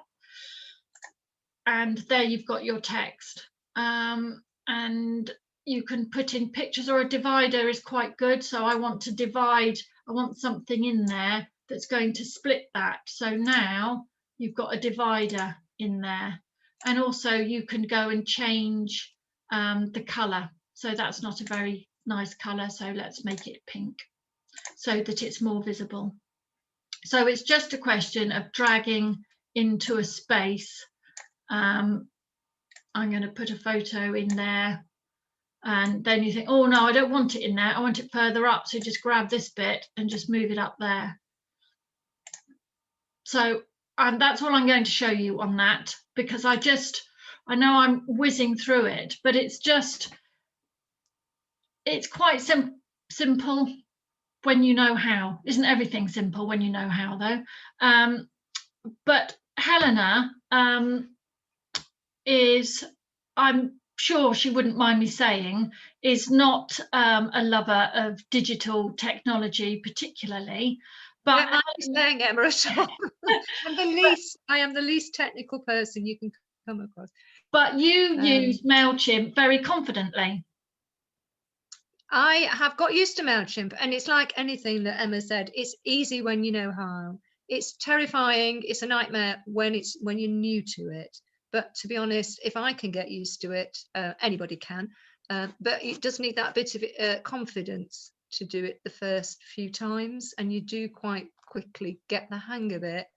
and there you've got your text. And you can put in pictures, or a divider is quite good. So I want to divide, I want something in there that's going to split that. So now you've got a divider in there. And also you can go and change the colour. So that's not a very nice colour. So let's make it pink so that it's more visible. So it's just a question of dragging into a space. I'm going to put a photo in there. And then you think, oh no, I don't want it in there, I want it further up. So just grab this bit and just move it up there. So that's all I'm going to show you on that, because I know I'm whizzing through it, but it's quite simple when you know how. Isn't everything simple when you know how, though? But Helena I'm sure she wouldn't mind me saying, is not a lover of digital technology particularly. But I'm saying, Emma, at all. I am the least technical person you can come across. But you use Mailchimp very confidently. I have got used to Mailchimp, and it's like anything that Emma said. It's easy when you know how. It's terrifying. It's a nightmare when you're new to it. But to be honest, if I can get used to it, anybody can. But it does need that bit of confidence to do it the first few times, and you do quite quickly get the hang of it.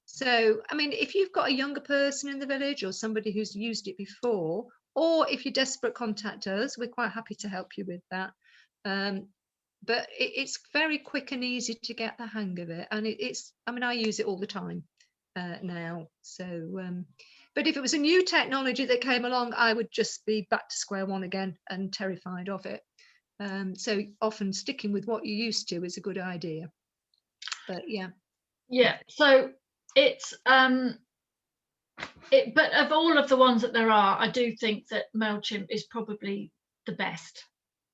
So, I mean, if you've got a younger person in the village or somebody who's used it before, or if you're desperate, contact us. We're quite happy to help you with that. But it's very quick and easy to get the hang of it. And I use it all the time now. So, but if it was a new technology that came along, I would just be back to square one again and terrified of it. So often sticking with what you're used to is a good idea. But yeah. So it's but of all of the ones that there are, I do think that Mailchimp is probably the best,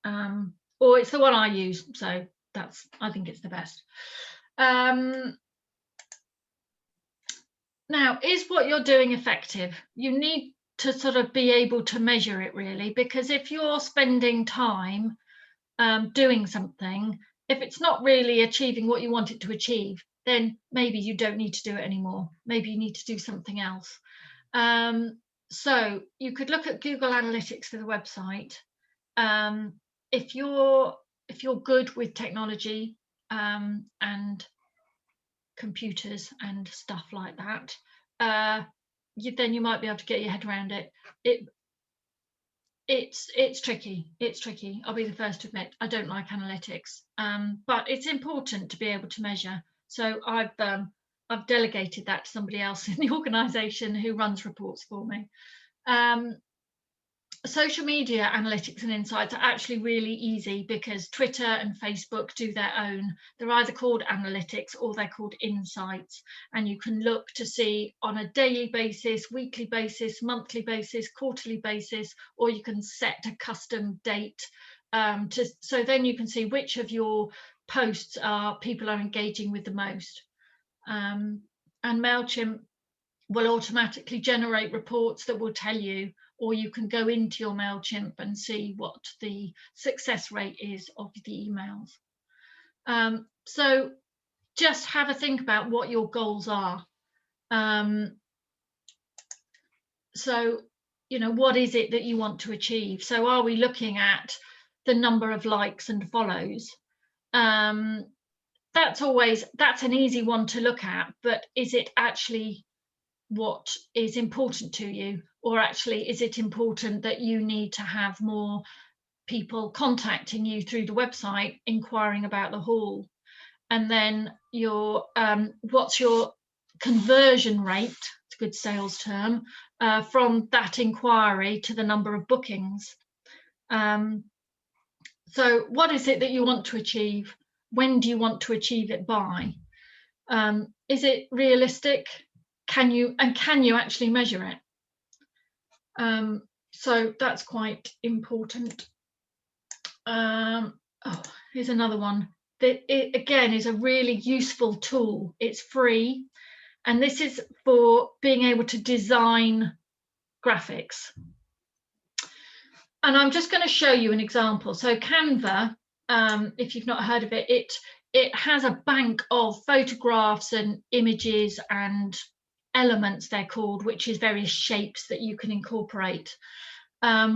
or it's the one I use. So I think it's the best. Now, is what you're doing effective? You need to sort of be able to measure it, really, because if you're spending time doing something, if it's not really achieving what you want it to achieve, then maybe you don't need to do it anymore. Maybe you need to do something else. So you could look at Google Analytics for the website. If you're good with technology, and computers and stuff like that, then you might be able to get your head around it. It's tricky. It's tricky. I'll be the first to admit I don't like analytics, but it's important to be able to measure. So I've delegated that to somebody else in the organisation who runs reports for me. Social media analytics and insights are actually really easy because Twitter and Facebook do their own. They're either called analytics or they're called insights, and you can look to see on a daily basis, weekly basis, monthly basis, quarterly basis, or you can set a custom date so then you can see which of your posts people are engaging with the most. And Mailchimp will automatically generate reports that will tell you, or you can go into your Mailchimp and see what the success rate is of the emails. So just have a think about what your goals are. So, you know, what is it that you want to achieve? So are we looking at the number of likes and follows? That's an easy one to look at, but is it actually what is important to you? Or actually, is it important that you need to have more people contacting you through the website, inquiring about the hall? And then your what's your conversion rate? It's a good sales term, from that inquiry to the number of bookings. So what is it that you want to achieve? When do you want to achieve it by? Is it realistic? Can you actually measure it? So that's quite important. Here's another one that again is a really useful tool. It's free, and this is for being able to design graphics. And I'm just going to show you an example. So Canva, if you've not heard of it, it has a bank of photographs and images and elements, they're called, which is various shapes that you can incorporate,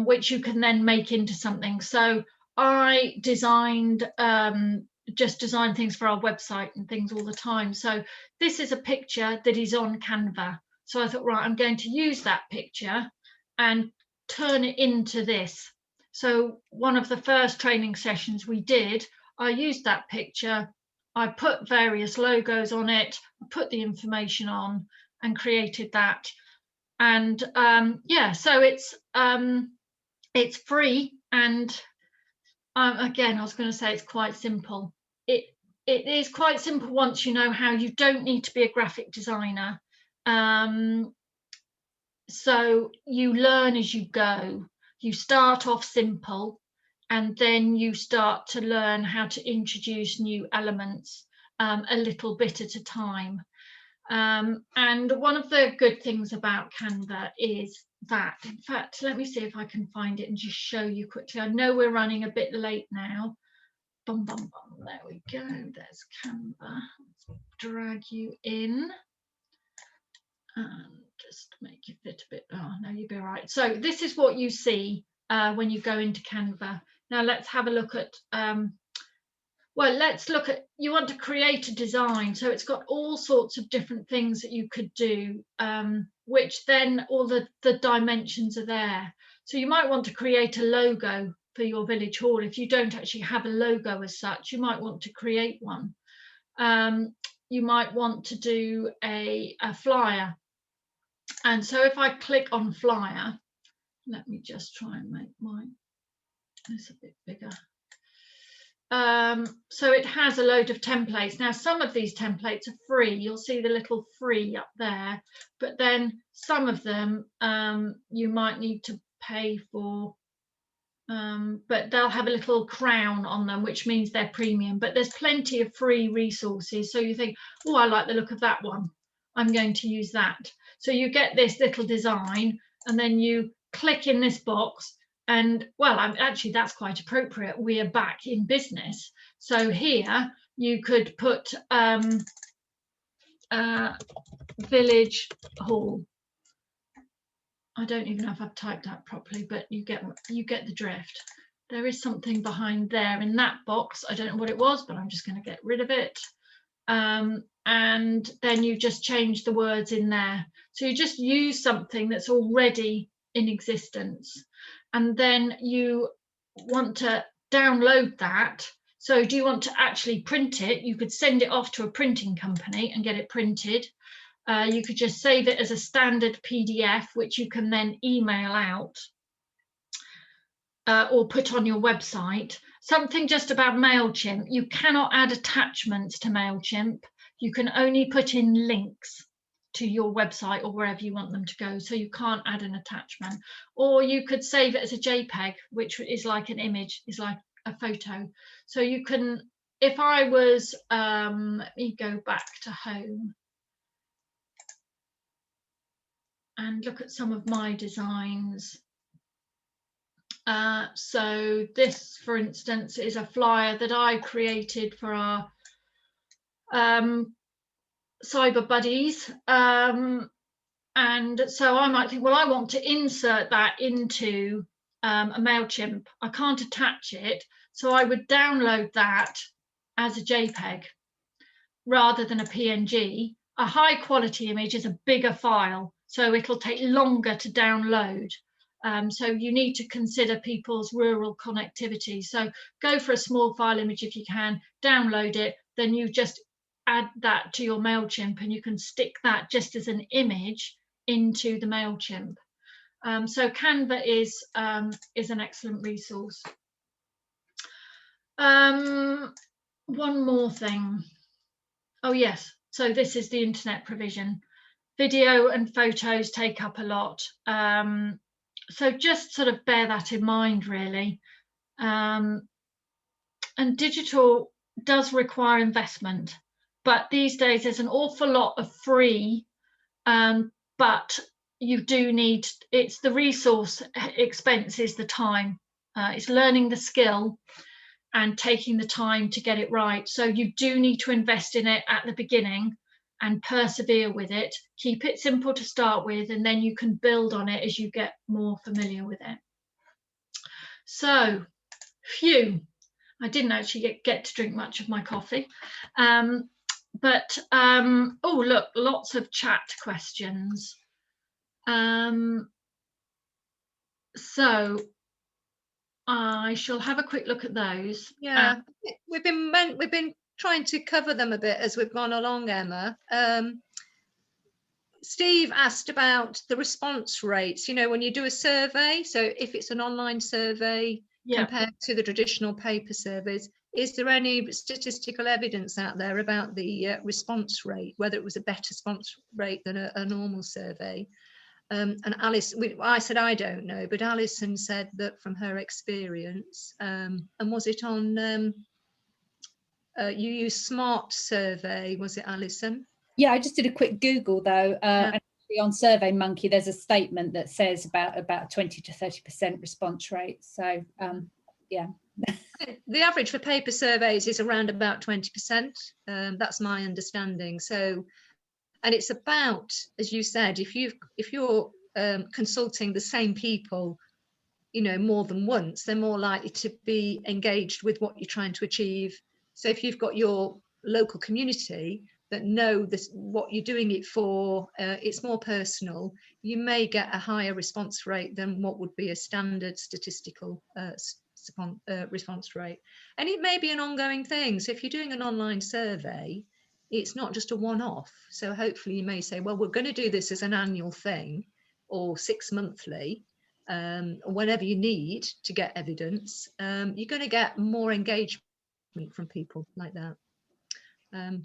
which you can then make into something. So I just design things for our website and things all the time. So this is a picture that is on Canva. So I thought, right, I'm going to use that picture and turn it into this. So one of the first training sessions we did, I used that picture, I put various logos on it, I put the information on and created that. And yeah, so it's free, and again, I was going to say it's quite simple. It is quite simple once you know how. You don't need to be a graphic designer. So you learn as you go. You start off simple, and then you start to learn how to introduce new elements a little bit at a time. And one of the good things about Canva is that, in fact, let me see if I can find it and just show you quickly. I know we're running a bit late now. Bum, bum, bum. There we go. There's Canva. Let's drag you in and just make you fit a bit. Oh, no, you'll be all right. So this is what you see when you go into Canva. Now let's have a look at well, let's look at, you want to create a design. So it's got all sorts of different things that you could do, which then all the dimensions are there. So you might want to create a logo for your village hall. If you don't actually have a logo as such, you might want to create one. You might want to do a flyer. And so if I click on flyer, let me just try and make mine this a bit bigger. So it has a load of templates. Now, some of these templates are free. You'll see the little free up there, but then some of them you might need to pay for, but they'll have a little crown on them, which means they're premium. But there's plenty of free resources. So you think, oh, I like the look of that one, I'm going to use that. So you get this little design, and then you click in this box. And well, actually, that's quite appropriate. We are back in business. So here you could put village hall. I don't even know if I've typed that properly, but you get the drift. there is something behind there in that box. I don't know what it was, but I'm just going to get rid of it. And then you just change the words in there. So you just use something that's already in existence, and then you want to download that. So do you want to actually print it? You could send it off to a printing company and get it printed. You could just save it as a standard PDF, which you can then email out or put on your website. Something just about Mailchimp: you cannot add attachments to Mailchimp. You can only put in links to your website or wherever you want them to go, so you can't add an attachment. Or you could save it as a JPEG, which is like an image, is like a photo. So you can, if I was, let me go back to home and look at some of my designs. So this, for instance, is a flyer that I created for our cyber buddies. And so I might think, well, I want to insert that into a Mailchimp. I can't attach it, so I would download that as a JPEG rather than a PNG. A high quality image is a bigger file, so it'll take longer to download. So you need to consider people's rural connectivity. So go for a small file image if you can, download it, then you just add that to your Mailchimp, and you can stick that just as an image into the Mailchimp. So Canva is an excellent resource. One more thing. Oh yes, so this is the internet provision. Video and photos take up a lot. So just sort of bear that in mind, really. And digital does require investment, but these days there's an awful lot of free, but you do need, it's the resource expense is the time. It's learning the skill and taking the time to get it right. So you do need to invest in it at the beginning and persevere with it. Keep it simple to start with, and then you can build on it as you get more familiar with it. So, phew, I didn't actually get to drink much of my coffee. Oh, look, lots of chat questions. So I shall have a quick look at those. Yeah, we've been trying to cover them a bit as we've gone along, Emma. Steve asked about the response rates. You know, when you do a survey, so if it's an online survey compared to the traditional paper surveys, is there any statistical evidence out there about the response rate, whether it was a better response rate than a normal survey? And Alice, I said, I don't know, but Alison said that from her experience, and was it on, you use Smart Survey, was it, Alison? Yeah, I just did a quick Google though, and actually on Surveymonkey, there's a statement that says about 20 to 30% response rate. So yeah. The average for paper surveys is around about 20%. That's my understanding. So, and it's about, as you said, if you're consulting the same people, you know, more than once, they're more likely to be engaged with what you're trying to achieve. So if you've got your local community that know this, what you're doing it for, it's more personal, you may get a higher response rate than what would be a standard statistical response rate. And it may be an ongoing thing. So if you're doing an online survey, it's not just a one-off. So hopefully you may say, well, we're going to do this as an annual thing or 6 monthly, or whenever you need to get evidence. You're going to get more engagement from people like that. I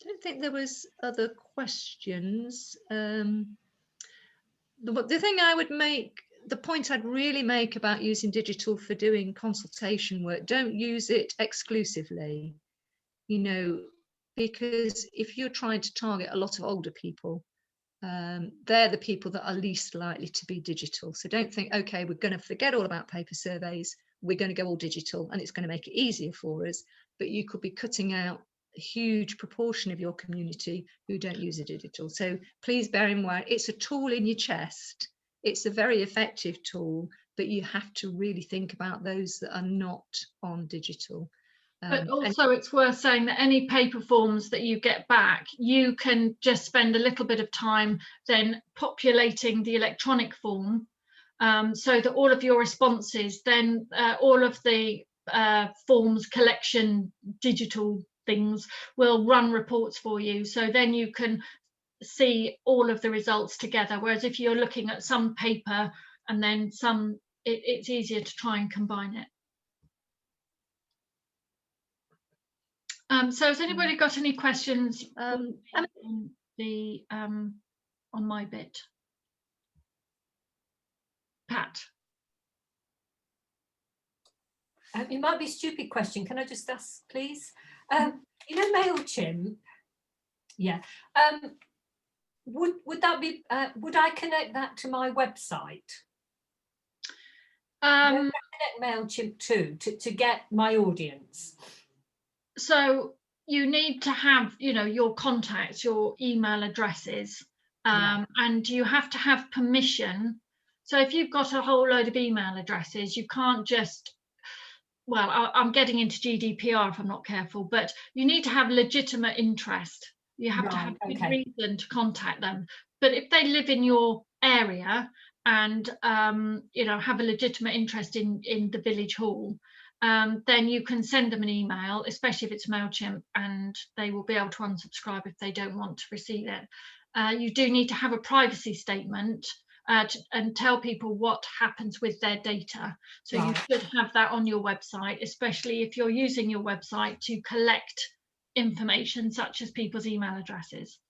don't think there was other questions. The thing I would make, the point I'd really make about using digital for doing consultation work, don't use it exclusively, you know, because if you're trying to target a lot of older people, they're the people that are least likely to be digital. So don't think, okay, we're going to forget all about paper surveys, we're going to go all digital and it's going to make it easier for us. But you could be cutting out a huge proportion of your community who don't use a digital. So please bear in mind, it's a tool in your chest. It's a very effective tool, but you have to really think about those that are not on digital. But also it's worth saying that any paper forms that you get back, you can just spend a little bit of time then populating the electronic form, so that all of your responses, then all of the forms collection digital things will run reports for you. So then you can see all of the results together. Whereas if you're looking at some paper and then some, it's easier to try and combine it. So has anybody got any questions on my bit? Pat? It might be a stupid question. Can I just ask, please? You know, Mailchimp. Yeah. Would that be? Would I connect that to my website? Connect Mailchimp to get my audience. So you need to have, you know, your contacts, your email addresses, and you have to have permission. So if you've got a whole load of email addresses, you can't just, well, I'm getting into GDPR if I'm not careful, but you need to have legitimate interest. You have to have good reason to contact them. But if they live in your area and you know, have a legitimate interest in the village hall, then you can send them an email, especially if it's Mailchimp, and they will be able to unsubscribe if they don't want to receive it. You do need to have a privacy statement and tell people what happens with their data. So you should have that on your website, especially if you're using your website to collect information such as people's email addresses.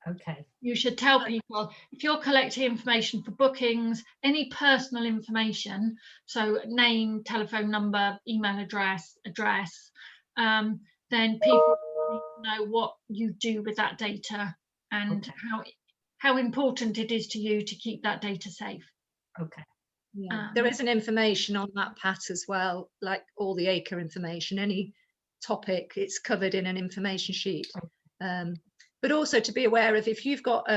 Okay. You should tell people, if you're collecting information for bookings, any personal information, so name, telephone number, email address, then people need to know what you do with that data and how important it is to you to keep that data safe. Okay. Yeah. There is an information on that, Pat, as well, like all the acre information, any topic, it's covered in an information sheet. But also to be aware of, if you've got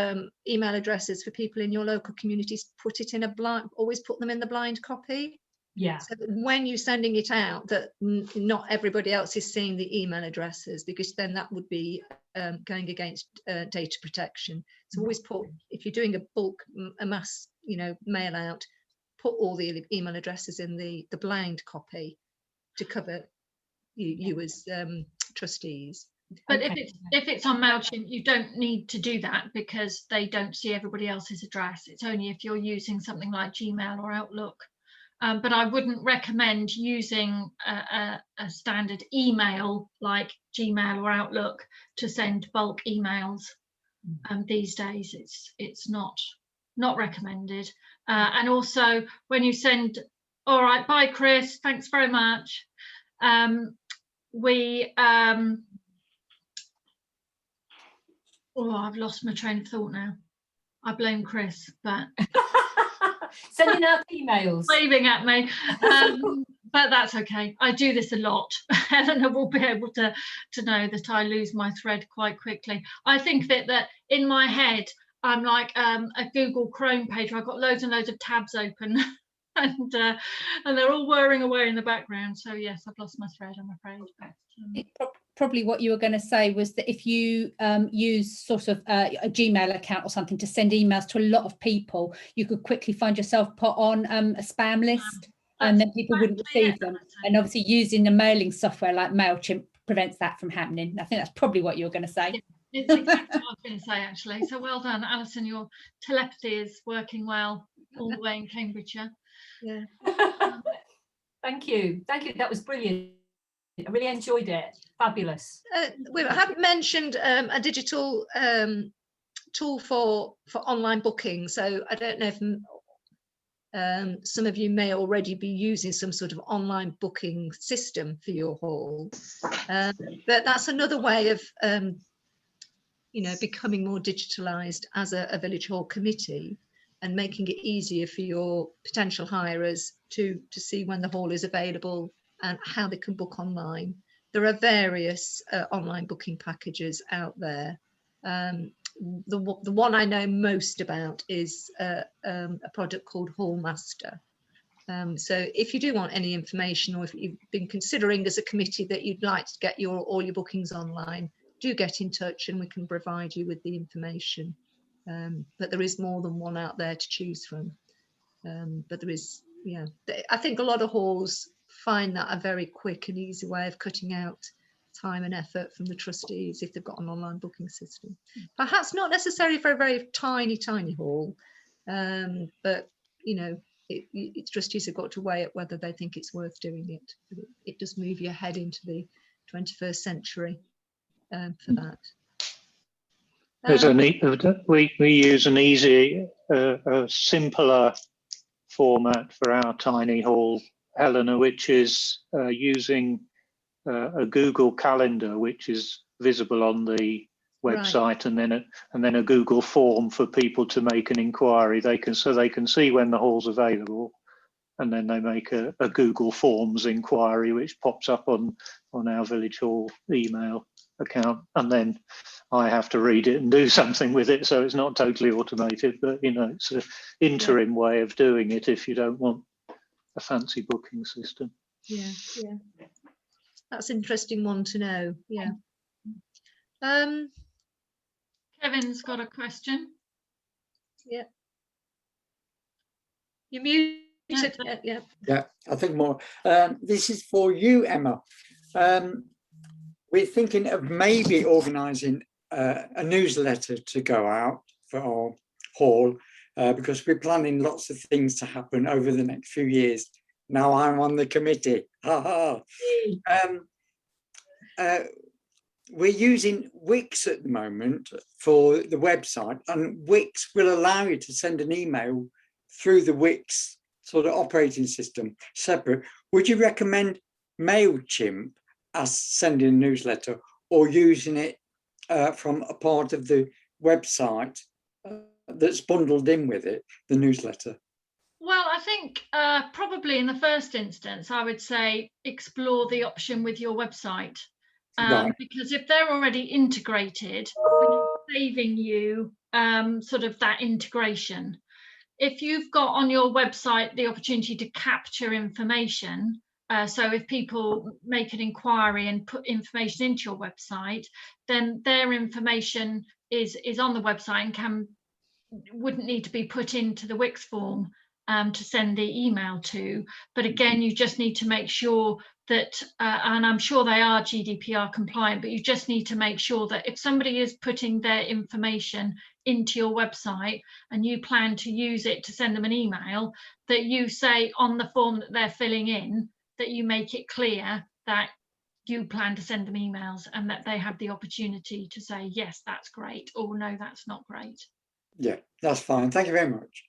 email addresses for people in your local communities, put it in a blind, always put them in the blind copy. Yeah. So that when you're sending it out, that not everybody else is seeing the email addresses, because then that would be going against data protection. So always put, if you're doing a bulk, a mass, you know, mail out, put all the email addresses in the blind copy to cover you as trustees. But if it's on Mailchimp, you don't need to do that because they don't see everybody else's address. It's only if you're using something like Gmail or Outlook. But I wouldn't recommend using a standard email like Gmail or Outlook to send bulk emails. These days, it's not recommended. And also, when you send, all right, bye, Chris, thanks very much. Oh, I've lost my train of thought now. I blame Chris, but sending out emails, waving at me. But that's okay. I do this a lot. Eleanor will be able to know that I lose my thread quite quickly. I think that in my head, I'm like a Google Chrome page where I've got loads and loads of tabs open. And they're all whirring away in the background. So yes, I've lost my thread, I'm afraid. But, probably what you were going to say was that if you use sort of a Gmail account or something to send emails to a lot of people, you could quickly find yourself put on a spam list, and then people wouldn't receive them. And obviously using the mailing software like Mailchimp prevents that from happening. I think that's probably what you were going to say. Yeah, it's exactly what I was going to say, actually. So well done, Alison. Your telepathy is working well all the way in Cambridgeshire. Yeah. Thank you. That was brilliant. I really enjoyed it. Fabulous. We haven't mentioned a digital tool for online booking. So I don't know if some of you may already be using some sort of online booking system for your hall. But that's another way of you know, becoming more digitalised as a village hall committee, and making it easier for your potential hirers to see when the hall is available and how they can book online. There are various online booking packages out there. The one I know most about is a product called Hall Master. So if you do want any information, or if you've been considering as a committee that you'd like to get all your bookings online, do get in touch and we can provide you with the information. But there is more than one out there to choose from. But there is, yeah, I think a lot of halls find that a very quick and easy way of cutting out time and effort from the trustees if they've got an online booking system. Perhaps not necessarily for a very tiny hall, but you know, trustees have got to weigh up whether they think it's worth doing it. But it does move you ahead into the 21st century for that. There's we use an easy, a simpler format for our tiny hall, Helena, which is using a Google Calendar, which is visible on the website, right. and then a Google form for people to make an inquiry. They can see when the hall's available, and then they make a Google Forms inquiry, which pops up on our Village Hall email account, and then I have to read it and do something with it. So it's not totally automated, but you know, it's an interim way of doing it if you don't want a fancy booking system. Yeah, that's an interesting one to know. Yeah. Kevin's got a question. Yeah. You're muted. Yeah, I think more. This is for you, Emma. We're thinking of maybe organising a newsletter to go out for our hall because we're planning lots of things to happen over the next few years. Now I'm on the committee. We're using Wix at the moment for the website, and Wix will allow you to send an email through the Wix sort of operating system separate. Would you recommend Mailchimp as sending a newsletter, or using it from a part of the website that's bundled in with it, the newsletter? Well, I think probably in the first instance, I would say explore the option with your website. Right. Because if they're already integrated, it's saving you sort of that integration. If you've got on your website the opportunity to capture information, so if people make an inquiry and put information into your website, then their information is on the website and wouldn't need to be put into the Wix form to send the email to. But again, you just need to make sure that, and I'm sure they are GDPR compliant, but you just need to make sure that if somebody is putting their information into your website and you plan to use it to send them an email, that you say on the form that they're filling in, that you make it clear that you plan to send them emails and that they have the opportunity to say, yes, that's great, or no, that's not great. Yeah, that's fine. Thank you very much.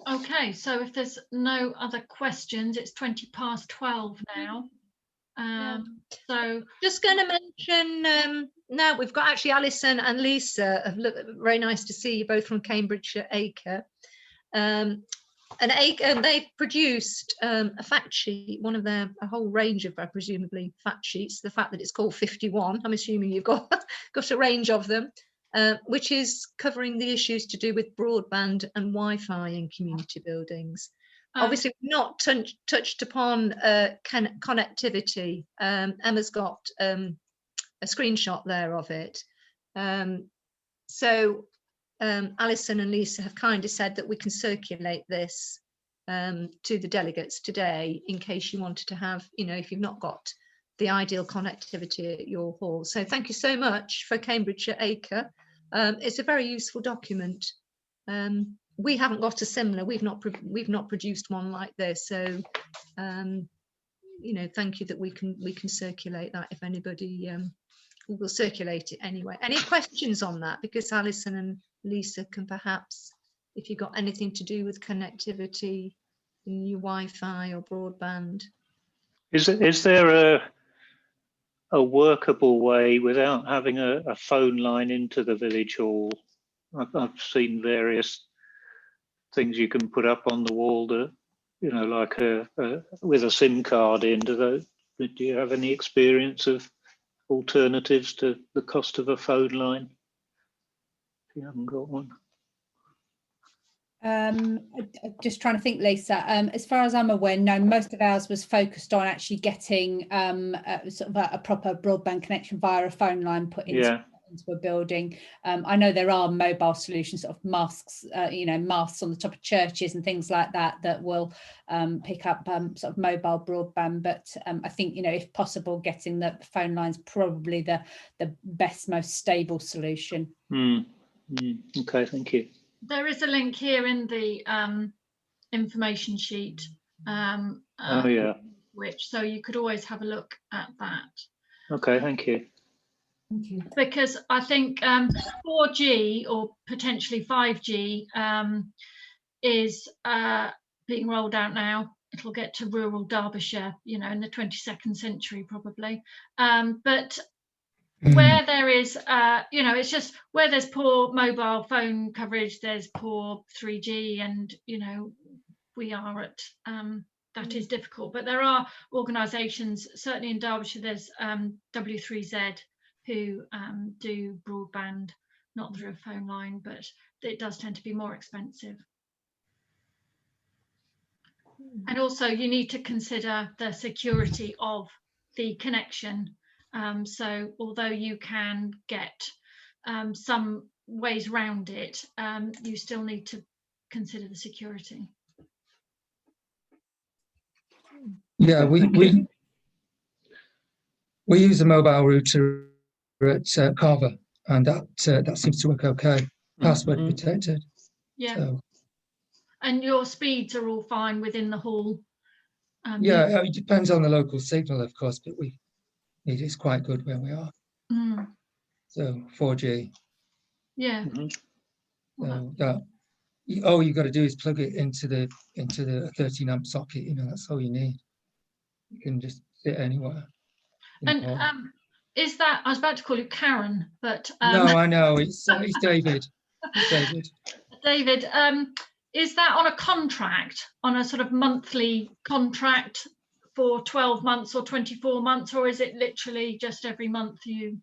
Okay, so if there's no other questions, it's 12:20 now. So just going to mention now we've got actually Alison and Lisa. Very nice to see you both from Cambridgeshire Acre. And they've produced a fact sheet, a whole range of presumably fact sheets. The fact that it's called 51, I'm assuming you've got a range of them. Which is covering the issues to do with broadband and Wi-Fi in community buildings. Obviously, we've not touched upon connectivity. Emma's got a screenshot there of it. So Alison and Lisa have kindly said that we can circulate this to the delegates today in case you wanted to have, if you've not got the ideal connectivity at your hall. So thank you so much for Cambridgeshire Acre. It's a very useful document. We haven't got a similar. We've not produced one like this. So, thank you that we can circulate that if anybody. We will circulate it anyway. Any questions on that? Because Alison and Lisa can perhaps, if you've got anything to do with connectivity in your Wi-Fi or broadband. Is there a workable way without having a phone line into the village hall? I've seen various things you can put up on the wall that, like with a SIM card in. Do you have any experience of alternatives to the cost of a phone line if you haven't got one? Just trying to think, Lisa. As far as I'm aware, no, most of ours was focused on actually getting sort of a proper broadband connection via a phone line put into a building. I know there are mobile solutions, sort of masks, masts on the top of churches and things like that that will pick up sort of mobile broadband. But I think, if possible, getting the phone lines probably the best, most stable solution. Okay, thank you. There is a link here in the information sheet. Which, so you could always have a look at that. Okay, thank you. Thank you. Because I think 4G or potentially 5G is being rolled out now. It'll get to rural Derbyshire, in the 22nd century probably. But where there is, it's just where there's poor mobile phone coverage, there's poor 3G, and, we are at, that is difficult. But there are organisations, certainly in Derbyshire, there's W3Z, who do broadband, not through a phone line, but it does tend to be more expensive. And also you need to consider the security of the connection. So although you can get some ways around it, you still need to consider the security. Yeah, we use a mobile router at Carver, and that seems to work okay. Password protected. Yeah. So. And your speeds are all fine within the hall. Yeah, it depends on the local signal, of course, but it is quite good where we are. So 4G. Yeah. So all you got to do is plug it into the 13 amp socket. That's all you need. You can just sit anywhere. And is that, I was about to call you Karen, but no, I know it's David. It's David. David, is that on a contract, on a sort of monthly contract for 12 months or 24 months, or is it literally just every month you?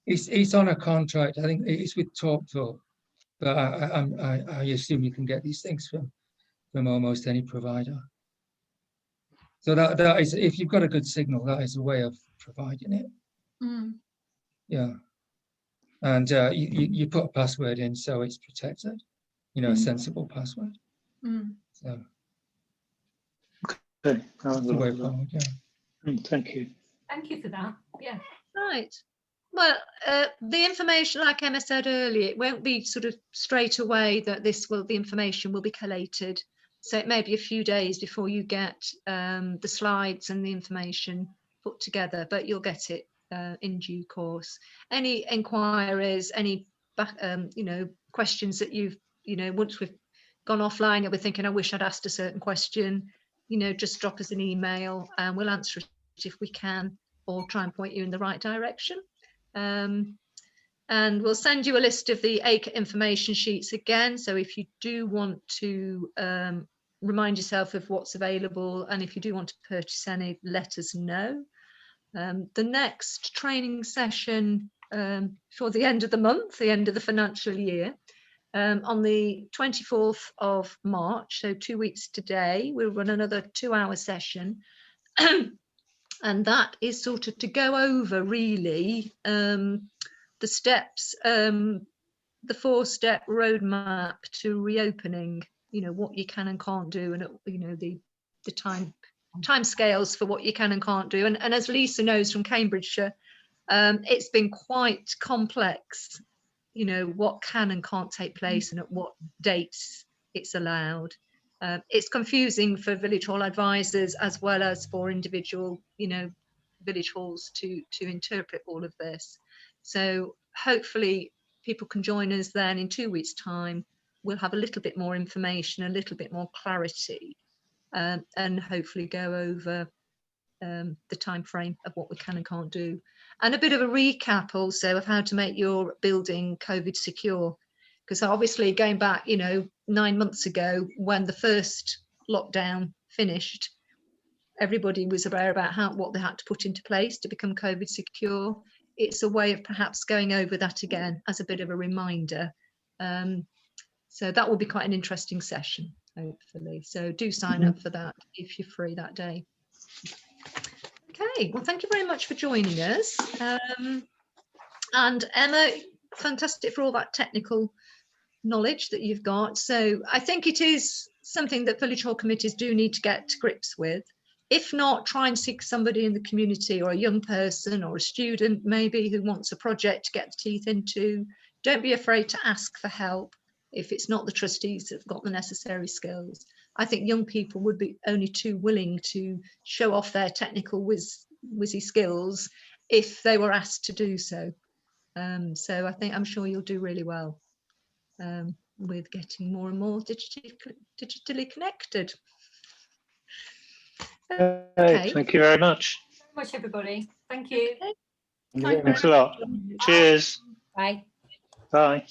It's on a contract. I think it's with TalkTalk, but I assume you can get these things from almost any provider. So that is, if you've got a good signal, that is a way of providing it. Yeah, and you put a password in, so it's protected. A sensible password. So. Okay. Way forward, yeah. Thank you. Thank you for that. Yeah. Right. Well, the information, like Emma said earlier, it won't be sort of straight away that the information will be collated. So it may be a few days before you get the slides and the information put together, but you'll get it in due course. Any inquiries, any questions that you've, once we've gone offline and we're thinking, I wish I'd asked a certain question, just drop us an email and we'll answer it if we can, or try and point you in the right direction. And we'll send you a list of the ACRE information sheets again. So if you do want to remind yourself of what's available, and if you do want to purchase any, let us know. The next training session for the end of the month, the end of the financial year, on the 24th of March, so 2 weeks today, we'll run another 2-hour session. And that is sort of to go over really the steps, the 4-step roadmap to reopening, what you can and can't do, and the time scales for what you can and can't do. And as Lisa knows from Cambridgeshire, it's been quite complex, what can and can't take place and at what dates it's allowed. It's confusing for village hall advisors as well as for individual, village halls to interpret all of this. So hopefully people can join us then in 2 weeks' time. We'll have a little bit more information, a little bit more clarity, and hopefully go over the time frame of what we can and can't do. And a bit of a recap also of how to make your building COVID secure. Because obviously going back, 9 months ago when the first lockdown finished, everybody was aware about what they had to put into place to become COVID secure. It's a way of perhaps going over that again as a bit of a reminder. So that will be quite an interesting session, hopefully. So do sign up for that if you're free that day. Okay, well, thank you very much for joining us. And Emma, fantastic for all that technical knowledge that you've got. So I think it is something that village hall committees do need to get to grips with. If not, try and seek somebody in the community, or a young person or a student maybe who wants a project to get the teeth into. Don't be afraid to ask for help if it's not the trustees that have got the necessary skills. I think young people would be only too willing to show off their technical whizzy skills if they were asked to do so. So I'm sure you'll do really well with getting more and more digitally connected. Okay. Thank you very much. Very much, everybody. Thank you. Okay. Thank you very Thanks a lot. Cheers. Bye. Bye.